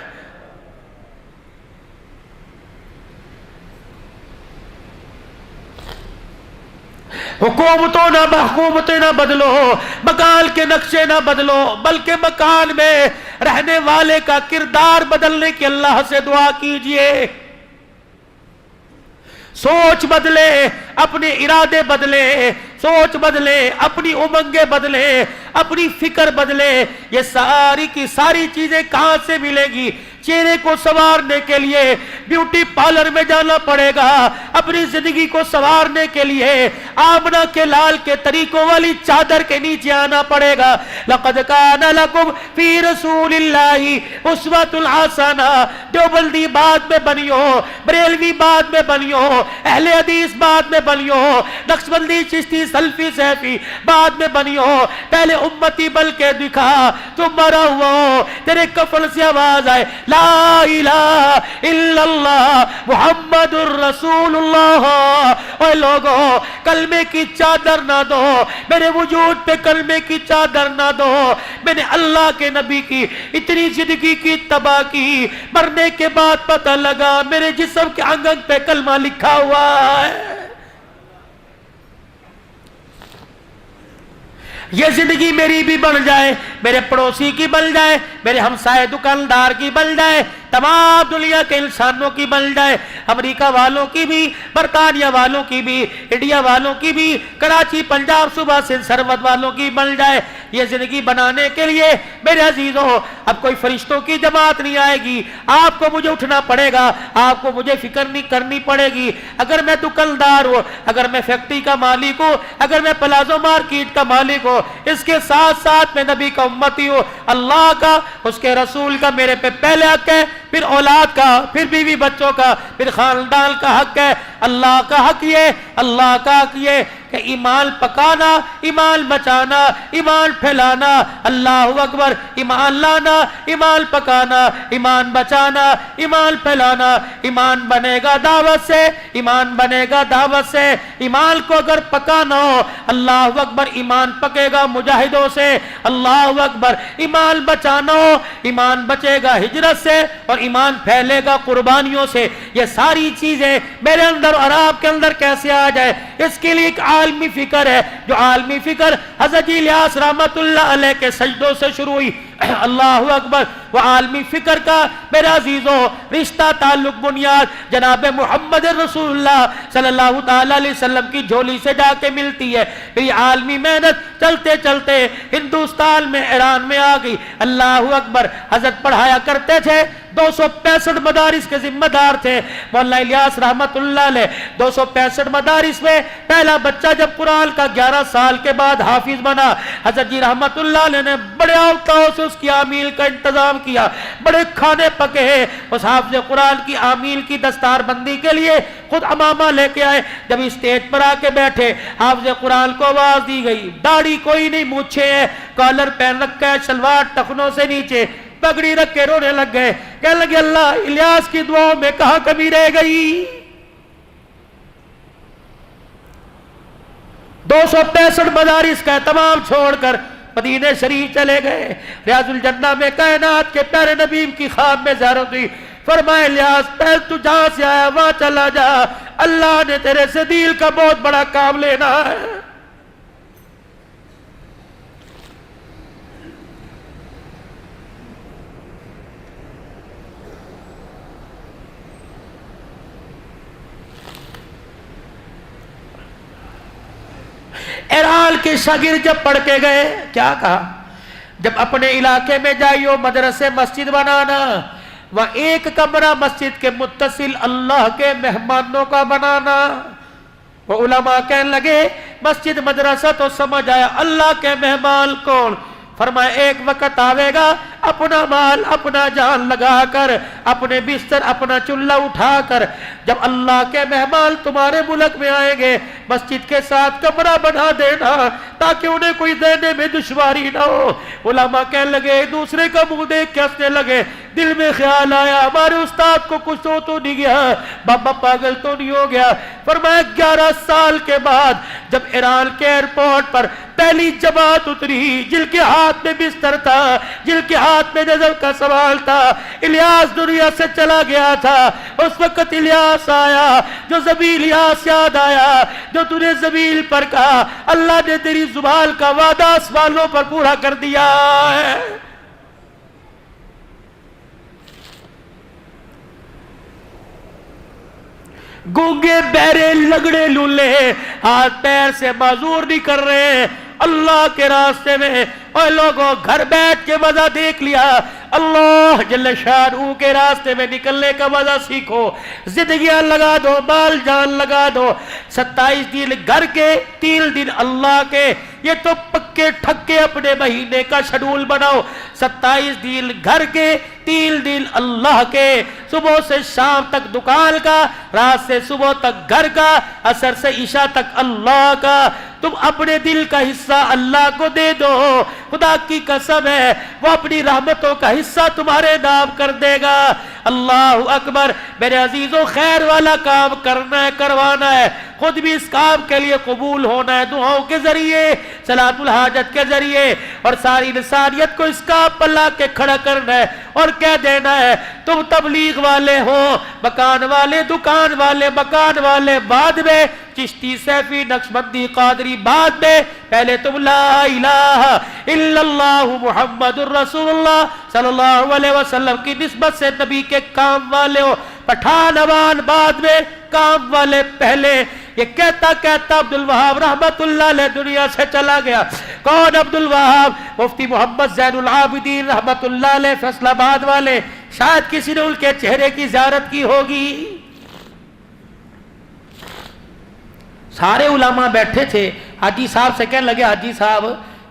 حکومتیں نہ بدلو، مکان کے نقشے نہ بدلو، بلکہ مکان میں رہنے والے کا کردار بدلنے کی اللہ سے دعا کیجئے۔ سوچ بدلے، اپنے ارادے بدلے، سوچ بدلے، اپنی امنگیں بدلے، اپنی فکر بدلے۔ یہ ساری کی ساری چیزیں کہاں سے ملیں گی؟ چہرے کو سنوارنے کے لیے بیوٹی پارلر میں جانا پڑے گا، اپنی زندگی کو سنوارنے کے لیے آمنہ کے لال کے طریقوں والی چادر کے نیچے آنا پڑے گا۔ لقد کان لکم فی رسول اللہ اسوۃ حسنہ۔ دیوبندی بعد میں بنیو، بریلوی بعد میں بنیو، اہل حدیث بعد میں بنیو، نقشبندی چشتی سلفی سیفی بعد میں بنیو، پہلے امتی بل کے دکھا، تم مرا ہوا ہو، تیرے کفن سے آواز آئے لا الہ الا اللہ محمد الرسول اللہ۔ اے لوگوں کلمے کی چادر نہ دو، میرے وجود پہ کلمے کی چادر نہ دو۔ میں نے اللہ کے نبی کی اتنی زندگی کی تباہ کی، مرنے کے بعد پتہ لگا میرے جسم کے انگ انگ پہ کلمہ لکھا ہوا ہے۔ یہ زندگی میری بھی بن جائے، میرے پڑوسی کی بن جائے، میرے ہمسائے دکاندار کی بن جائے، تمام دنیا کے انسانوں کی بن جائے، امریکہ والوں کی بھی، برطانیہ والوں کی بھی، انڈیا والوں کی بھی، کراچی پنجاب صوبہ سندھ سرحد والوں کی بن جائے۔ یہ زندگی بنانے کے لیے میرے عزیزوں اب کوئی فرشتوں کی جماعت نہیں آئے گی، آپ کو مجھے اٹھنا پڑے گا، آپ کو مجھے فکر نہیں کرنی پڑے گی۔ اگر میں دکاندار ہوں، اگر میں فیکٹری کا مالک ہوں، اگر میں پلازو مارکیٹ کا مالک ہوں، اس کے ساتھ ساتھ میں نبی کا امتی ہوں، اللہ کا اس کے رسول کا میرے پہ پہلے حق ہے، پھر اولاد کا، پھر بیوی بچوں کا، پھر خاندان کا حق ہے۔ اللہ کا حق یہ، اللہ کا حق یہ کہ ایمان پکانا، ایمان بچانا، ایمان پھیلانا، اللہ اکبر، ایمان لانا، ایمان پکانا، ایمان بچانا، ایمان پھیلانا۔ ایمان بنے گا دعوت سے، ایمان بنے گا دعوت سے۔ ایمان کو اگر پکانا ہو، اللہ اکبر، ایمان پکے گا مجاہدوں سے، اللہ اکبر۔ ایمان بچانا ہو، ایمان بچے گا ہجرت سے، اور ایمان پھیلے گا قربانیوں سے۔ یہ ساری چیزیں میرے اندر اور آپ کے اندر کیسے آ جائے، اس کے لیے ایک عالمی فکر ہے، جو عالمی فکر حضرت الیاس رحمت اللہ علیہ کے سجدوں سے شروع ہوئی۔ اللہ اکبر۔ وہ عالمی فکر کا میرے عزیزوں رشتہ تعلق بنیاد جناب محمد رسول اللہ صلی اللہ تعالی علیہ وسلم کی جھولی سے جا کے ملتی ہے۔ پھر یہ عالمی محنت چلتے چلتے ہندوستان میں، ایران میں آ گئی۔ اللہ اکبر۔ حضرت پڑھایا کرتے تھے، 265 مدارس کے ذمہ دار تھے مولانا الیاس رحمت اللہ علیہ۔ 265 مدارس میں پہلا بچہ جب قرآن کا 11 سال کے بعد حافظ بنا، حضرت جی رحمت اللہ علیہ نے بڑے اوقاتوں سے اس کی آمیل کا انتظام کیا، بڑے کھانے پکے ہیں۔ اس حافظ قرآن کی آمیل کی دستار بندی کے لیے خود امامہ لے کے آئے۔ جب اسٹیج پر آ کے بیٹھے، حافظ قرآن کو آواز دی گئی، داڑھی کوئی نہیں، مونچھے ہیں، کالر پہن رکھا ہے، شلوار ٹخنوں سے نیچے، پگڑی رکھ کے رونے لگ گئے، کہنے لگے اللہ الیاس کی دعاؤں میں کہاں کمی رہ گئی۔ 265 مدارس کا تمام چھوڑ کر مدینہ شریف چلے گئے۔ ریاض الجنہ میں کائنات کے پیارے نبی کی خواب میں زیارت ہوئی، فرمایا الیاس پہل تو جہاں سے آیا وہاں چلا جا، اللہ نے تیرے سے دل کا بہت بڑا کام لینا ہے۔ ایران کے شاگرد جب پڑھ کے گئے، کیا کہا؟ جب اپنے علاقے میں جائیو مدرسے مسجد بنانا، وہ ایک کمرہ مسجد کے متصل اللہ کے مہمانوں کا بنانا، وہ علماء کہنے لگے مسجد مدرسہ تو سمجھ آیا، اللہ کے مہمان کون؟ فرمایا ایک وقت آوے گا اپنا مال اپنا جان لگا کر، اپنے بستر اپنا چولہا اٹھا کر، جب اللہ کے مہمان تمہارے ملک میں آئیں گے مسجد کے ساتھ کمرہ بنا دینا تاکہ انہیں کوئی دینے میں دشواری نہ ہو۔ علماء کہنے لگے ایک دوسرے کا منہ دیکھ کے ہنسنے لگے، دل میں خیال آیا ہمارے استاد کو کچھ تو نہیں گیا، بابا پاگل تو نہیں ہو گیا۔ فرمایا 11 سال کے بعد جب ایران کے ایئرپورٹ پر پہلی جماعت اتری، جن کے ہاتھ میں بستر تھا، جن کے ہاتھ میں نظر کا سوال تھا، الیاس دنیا سے چلا گیا تھا، اس وقت الیاس آیا، جو زبیل الیاس یاد آیا جو تو نے زبیل پر کہا، اللہ نے تیری زبان کا وعدہ سوالوں پر پورا کر دیا ہے۔ گونگے بہرے لگڑے لولے ہاتھ پیر سے معذور نہیں کر رہے اللہ کے راستے میں۔ اور لوگوں گھر بیٹھ کے مزہ دیکھ لیا، اللہ جل شانہ کے راستے میں نکلنے کا مزہ سیکھو، زندگیاں لگا دو، مال جان لگا دو، 27 دن گھر کے 3 دن اللہ کے، یہ تو پکے ٹھکے اپنے مہینے کا شیڈول بناؤ، 27 دن گھر کے 3 دن اللہ کے، صبح سے شام تک دکان کا، رات سے صبح تک گھر کا، عصر سے عشاء تک اللہ کا۔ تم اپنے دل کا حصہ اللہ کو دے دو، خدا کی قسم ہے وہ اپنی رحمتوں کا حصہ تمہارے نام کر دے گا۔ اللہ اکبر۔ میرے عزیزوں خیر والا کام کرنا ہے، کروانا ہے، خود بھی اس کام کے لیے قبول ہونا ہے، دعاؤں کے ذریعے، صلاۃ الحاجت کے ذریعے، اور ساری انسانیت کو اس کام پر لا کے کھڑا کرنا ہے اور کہہ دینا ہے تم تبلیغ والے ہو، مکان والے، دکان والے، مکان والے بعد میں، چشتی سیفی نقشبندی قادری بعد میں، پہلے تم لا الہ الا اللہ محمد الرسول اللہ صلی اللہ علیہ وسلم کی نسبت سے نبی کے کام والے ہو، پٹھان عوان بعد میں، کام والے پہلے۔ یہ کہتا کہتا عبدالوہاب رحمت اللہ علیہ دنیا سے چلا گیا۔ کون عبدالوہاب؟ مفتی محمد زین العابدین رحمت اللہ علیہ فیصل آباد والے، شاید کسی نے ان کے چہرے کی زیارت کی ہوگی۔ سارے علماء بیٹھے تھے، حاجی صاحب سے کہنے لگے حاجی صاحب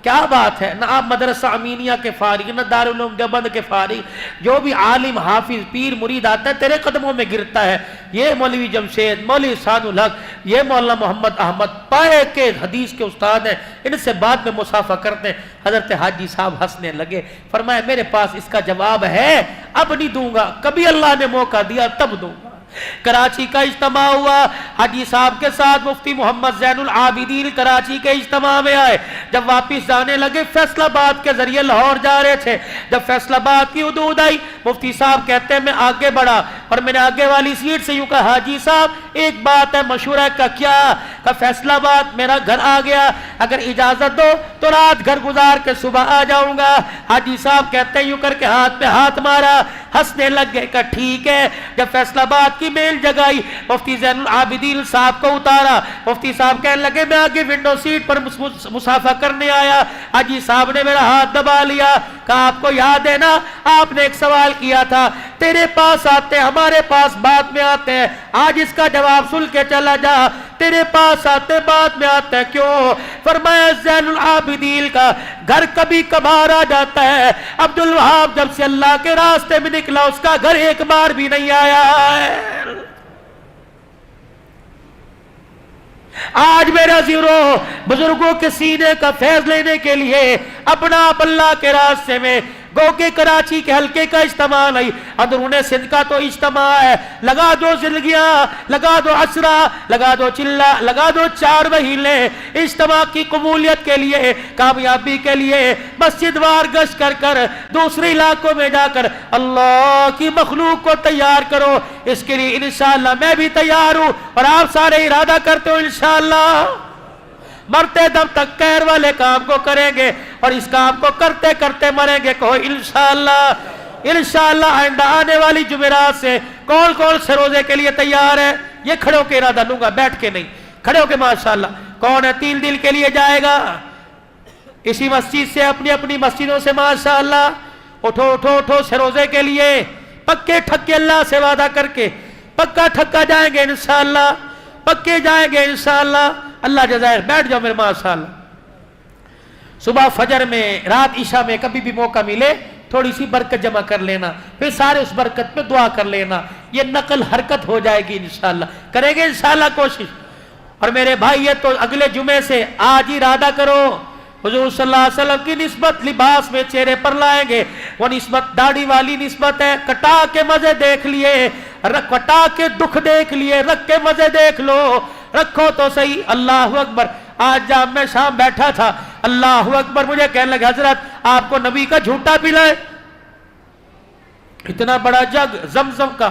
کیا بات ہے، نہ آپ مدرسہ امینیہ کے فارغ، نہ دارالعلوم دیوبند کے فارغ، جو بھی عالم حافظ پیر مرید آتا ہے تیرے قدموں میں گرتا ہے، یہ مولوی جمشید، مولوی احسان الحق، یہ مولانا محمد احمد پائے کے حدیث کے استاد ہیں، ان سے بعد میں مصافحہ کرتے ہیں۔ حضرت حاجی صاحب ہنسنے لگے، فرمایا میرے پاس اس کا جواب ہے، اب نہیں دوں گا، کبھی اللہ نے موقع دیا تب دوں گا۔ کراچی کا اجتماع ہوا، حاجی صاحب کے ساتھ مفتی محمد زین العابدین کراچی کے اجتماع میں آئے، جب واپس جانے لگے فیصل آباد کے ذریعے لاہور جا رہے تھے، جب فیصل آباد کی حدود آئی مفتی صاحب کہتے ہیں میں آگے بڑھا اور میں نے آگے والی سیٹ سے یوں کہا حاجی صاحب ایک بات ہے مشورہ کا، کیا؟ کہ فیصل آباد میرا گھر آ گیا، اگر اجازت دو تو رات گھر گزار کے صبح آ جاؤں گا۔ حاجی صاحب کہتے ہیں یوں کر کے ہاتھ پہ ہاتھ مارا، ہنسنے لگ گئے کہ ٹھیک ہے۔ جب فیصل آباد کی میل جگائی، مفتی زین العابدین صاحب کو اتارا، مفتی صاحب کہنے لگے میں آگے ونڈو سیٹ پر مصافحہ کرنے آیا، حاجی صاحب نے میرا ہاتھ دبا لیا، کہا آپ کو یاد ہے نا آپ نے ایک سوال کیا تھا، تیرے پاس آتے ہمارے پاس بعد میں آتے ہیں، آج اس کا جواب سن کے چلا جا، تیرے پاس آتے بعد میں آتے ہیں کیوں؟ فرمایا زین العابدین کا گھر کبھی کبھار آ جاتا ہے، عبدالوہاب جب سے اللہ کے راستے میں نکلا اس کا گھر ایک بار بھی نہیں آیا ہے۔ آج میرے عزیزوں بزرگوں کے سینے کا فیض لینے کے لیے اپنا آپ اللہ کے راستے میں گو کہ کراچی کے حلقے کا اجتماع نہیں، اندرون سندھ کا تو اجتماع ہے، لگا دو زندگیاں، لگا دو عشرہ، لگا دو چلہ، لگا دو 4 مہینے اجتماع کی قبولیت کے لیے، کامیابی کے لیے مسجد وار گشت کر کر دوسرے علاقوں میں جا کر اللہ کی مخلوق کو تیار کرو۔ اس کے لیے انشاءاللہ میں بھی تیار ہوں اور آپ سارے ارادہ کرتے ہو انشاءاللہ مرتے دم تک خیر والے کام کو کریں گے اور اس کام کو کرتے کرتے مریں گے۔ کہو انشاءاللہ۔ انشاءاللہ آئندہ آنے والی جمعرات سے کون کون سے روزے کے لیے تیار ہے؟ یہ کھڑے ہو کے ارادہ لوں گا، بیٹھ کے نہیں، کھڑے ہو کے ماشاءاللہ۔ کون ہے 3 دن کے لیے جائے گا اسی مسجد سے اپنی اپنی مسجدوں سے ماشاءاللہ؟ اٹھو اٹھو اٹھو سے روزے کے لیے پکے ٹھکے اللہ سے وعدہ کر کے پکا ٹھکا جائیں گے انشاءاللہ، پکے جائیں گے انشاءاللہ. اللہ جزائر. بیٹھ جاؤ میرے ماشاءاللہ. صبح فجر میں، رات عشاء میں کبھی بھی موقع ملے تھوڑی سی برکت جمع کر لینا، پھر سارے اس برکت پہ دعا کر لینا. یہ نقل حرکت ہو جائے گی انشاءاللہ. کریں گے انشاءاللہ کوشش. اور میرے بھائی یہ تو اگلے جمعے سے آج ہی ارادہ کرو، حضور صلی اللہ علیہ وسلم کی نسبت لباس میں چہرے پر لائیں گے. وہ نسبت داڑھی والی نسبت ہے. کٹا کے مزے دیکھ لیے، کٹا کے دکھ دیکھ لیے، رکھ کے مزے دیکھ لو. رکھو تو صحیح. اللہ اکبر. آج جب میں شام بیٹھا تھا، اللہ اکبر، مجھے کہنے لگا حضرت آپ کو نبی کا جھوٹا پلائے، اتنا بڑا جگ زمزم کا.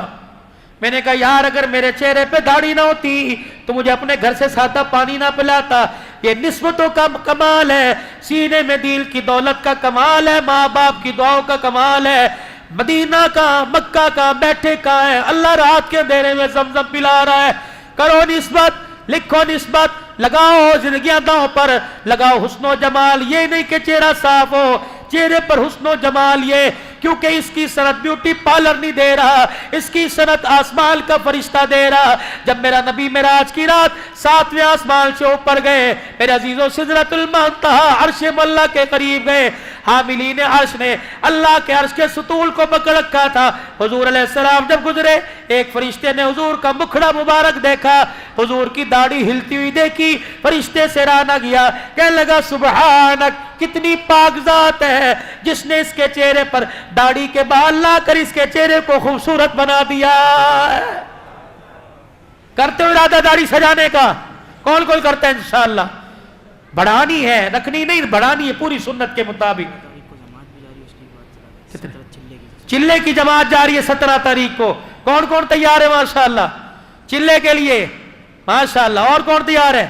میں نے کہا یار اگر میرے چہرے پہ داڑھی نہ ہوتی تو مجھے اپنے گھر سے سادہ پانی نہ پلاتا. یہ نسبتوں کا کمال ہے، سینے میں دل کی دولت کا کمال ہے، ماں باپ کی دعاؤں کا کمال ہے. مدینہ کا، مکہ کا، بیٹھے کا ہے. اللہ رات کے اندھیرے میں زمزم پلا رہا ہے. کرو نسبت، لکھو نسبت، لگاؤ زندگیاں داؤں پر، لگاؤ حسن و جمال. یہ نہیں کہ چہرہ صاف ہو، چہرے پر حسن و جمال. یہ کیونکہ اس کی صنعت بیوٹی پارلر نہیں دے رہا، اس کی صنعت آسمان کا فرشتہ دے رہا. جب میرا نبی معراج کی رات 7ویں آسمان سے اوپر گئے، میرے عزیزوں سدرۃ المنتہا عرش مولا کے قریب گئے. حاملین عرش نے اللہ کے عرش کے ستون کو پکڑ رکھا تھا. حضور علیہ السلام جب گزرے، ایک فرشتے نے حضور کا مکھڑا مبارک دیکھا، حضور کی داڑھی ہلتی ہوئی دیکھی. فرشتے سے راہ نہ گیا، کہنے لگا سبحانک، کتنی پاک ذات ہے جس نے اس کے چہرے پر داڑھی کے بال لا کر اس کے چہرے کو خوبصورت بنا دیا. کرتے ہو ارادہ داڑھی سجانے کا؟ کون کون کرتا ہے؟ انشاءاللہ. بڑھانی ہے، رکھنی نہیں، بڑھانی ہے پوری سنت کے مطابق. چلے کی جماعت جاری ہے 17 تاریخ کو. کون کون تیار ہے ماشاءاللہ چلے کے لیے؟ ماشاءاللہ. اور کون تیار ہے؟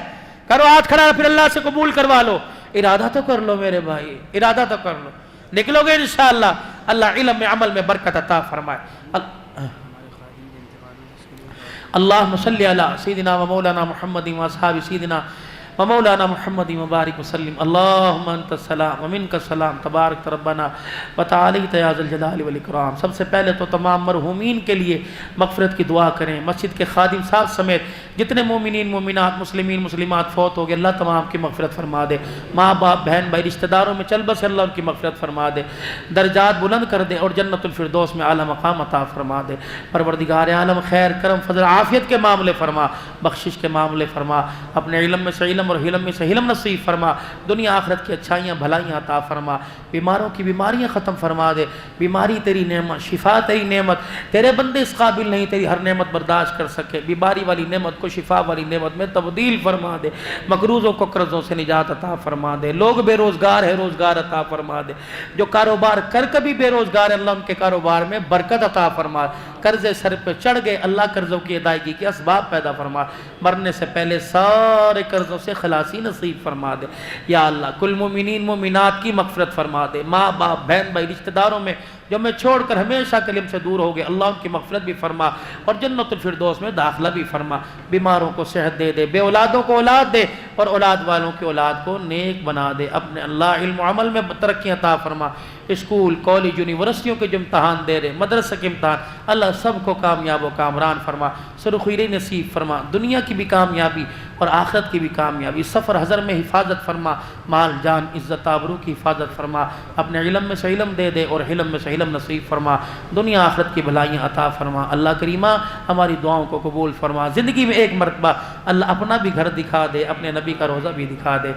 کرو ہاتھ کھڑا، پھر اللہ سے قبول کروا لو. ارادہ تو کر لو میرے بھائی، ارادہ تو کر لو. نکلو گے انشاءاللہ. اللہ علم میں عمل میں برکت عطا فرمائے. اللہم صلی علی سیدنا و مولانا محمد و اصحاب سیدنا و مولانا محمد مبارک وسلم. اللہم انت السلام و منک السلام تبارک ربنا و تعالیت یا ذی الجلال والاکرام. سب سے پہلے تو تمام مرحومین کے لیے مغفرت کی دعا کریں. مسجد کے خادم صاحب سمیت جتنے مومنین مومنات مسلمین مسلمات فوت ہو گئے، اللہ تمام کی مغفرت فرما دے. ماں باپ بہن بھائی رشتہ داروں میں چل بس اللہ ان کی مغفرت فرما دے، درجات بلند کر دے اور جنت الفردوس میں اعلیٰ مقام عطا فرما دے. پروردگار عالم خیر کرم فضل عافیت کے معاملے فرما، بخشش کے معاملے فرما، اپنے علم میں سے علم اور حلم میں سے حلم نصیب فرما. دنیا آخرت کی اچھائیاں بھلائیاں عطا فرما. بیماروں کی بیماریاں ختم فرما دے. بیماری تیری نعمت، شفا تیری نعمت. تیرے بندے اس قابل نہیں تیری ہر نعمت برداشت کر سکے. بیماری والی نعمت کو شفا والی نعمت میں تبدیل فرما دے. مقروضوں کو قرضوں سے نجات عطا فرما دے. لوگ بے روزگار ہے، روزگار عطا فرما دے. جو کاروبار کر کبھی بے روزگار ہے، اللہ ان کے کاروبار میں برکت عطا فرما. قرضے سر پہ چڑھ گئے، اللہ قرضوں کی ادائیگی کے اسباب پیدا فرما. مرنے سے پہلے سارے قرضوں سے خلاصی نصیب فرما دے. یا اللہ کل مومنین مومنات کی مغفرت فرما دے. ماں باپ بہن بھائی رشتہ داروں میں جو میں چھوڑ کر ہمیشہ کلم سے دور ہو گئے، اللہ ان کی مغفرت بھی فرما اور جنت الفردوس میں داخلہ بھی فرما. بیماروں کو صحت دے دے، بے اولادوں کو اولاد دے اور اولاد والوں کی اولاد کو نیک بنا دے. اپنے اللہ علم و عمل میں ترقی عطا فرما. اسکول کالج یونیورسٹیوں کے جو امتحان دے رہے، مدرسہ کے امتحان، اللہ سب کو کامیاب و کامران فرما. سرخیری نصیب فرما. دنیا کی بھی کامیابی اور آخرت کی بھی کامیابی. سفر حضر میں حفاظت فرما. مال جان عزت آبرو کی حفاظت فرما. اپنے علم میں سے علم دے دے اور حلم میں سے علم نصیب فرما. دنیا آخرت کی بھلائیاں عطا فرما. اللہ کریمہ ہماری دعاؤں کو قبول فرما. زندگی میں ایک مرتبہ اللہ اپنا بھی گھر دکھا دے، اپنے نبی کا روزہ بھی دکھا دے.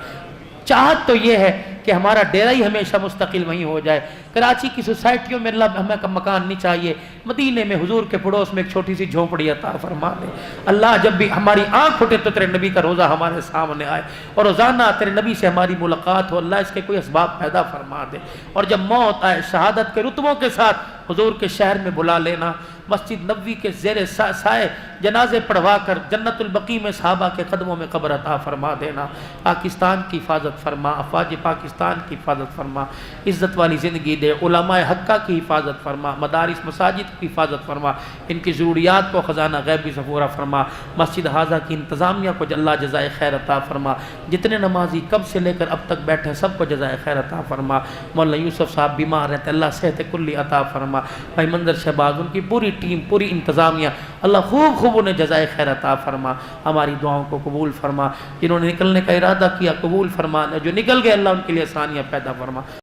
چاہت تو یہ ہے کہ ہمارا ڈیرہ ہی ہمیشہ مستقل وہیں ہو جائے. کراچی کی سوسائٹیوں میں اللہ ہمیں مکان نہیں چاہیے. مدینے میں حضور کے پڑوس میں ایک چھوٹی سی جھونپڑی عطا فرما دے. اللہ جب بھی ہماری آنکھ اٹھے تو تیرے نبی کا روزہ ہمارے سامنے آئے اور روزانہ تیرے نبی سے ہماری ملاقات ہو. اللہ اس کے کوئی اسباب پیدا فرما دے. اور جب موت آئے شہادت کے رتبوں کے ساتھ حضور کے شہر میں بلا لینا. مسجد نبوی کے زیر سائے جنازے پڑھوا کر جنت البقیع میں صحابہ کے قدموں میں قبر عطا فرما دینا. پاکستان کی حفاظت فرما. افواج پاکستان پاکستان کی حفاظت فرما، عزت والی زندگی دے، علماء حقہ کی حفاظت فرما، مدارس مساجد کی حفاظت فرما، ان کی ضروریات کو خزانہ غیبی سے پورا فرما، مسجد حاضہ کی انتظامیہ کو اللہ جزائے خیر عطا فرما، جتنے نمازی کب سے لے کر اب تک بیٹھے سب کو جزائے خیر عطا فرما، مولانا یوسف صاحب بیمار رہتے اللہ صحت کلی عطا فرما، بھائی منظر شہباز ان کی پوری ٹیم پوری انتظامیہ اللہ خوب خوب انہیں جزائے خیر عطا فرما، ہماری دعاؤں کو قبول فرما، جنہوں نے نکلنے کا ارادہ کیا قبول فرما، جو نکل گئے اللہ ان کے لیے آسانیاں پیدا فرما۔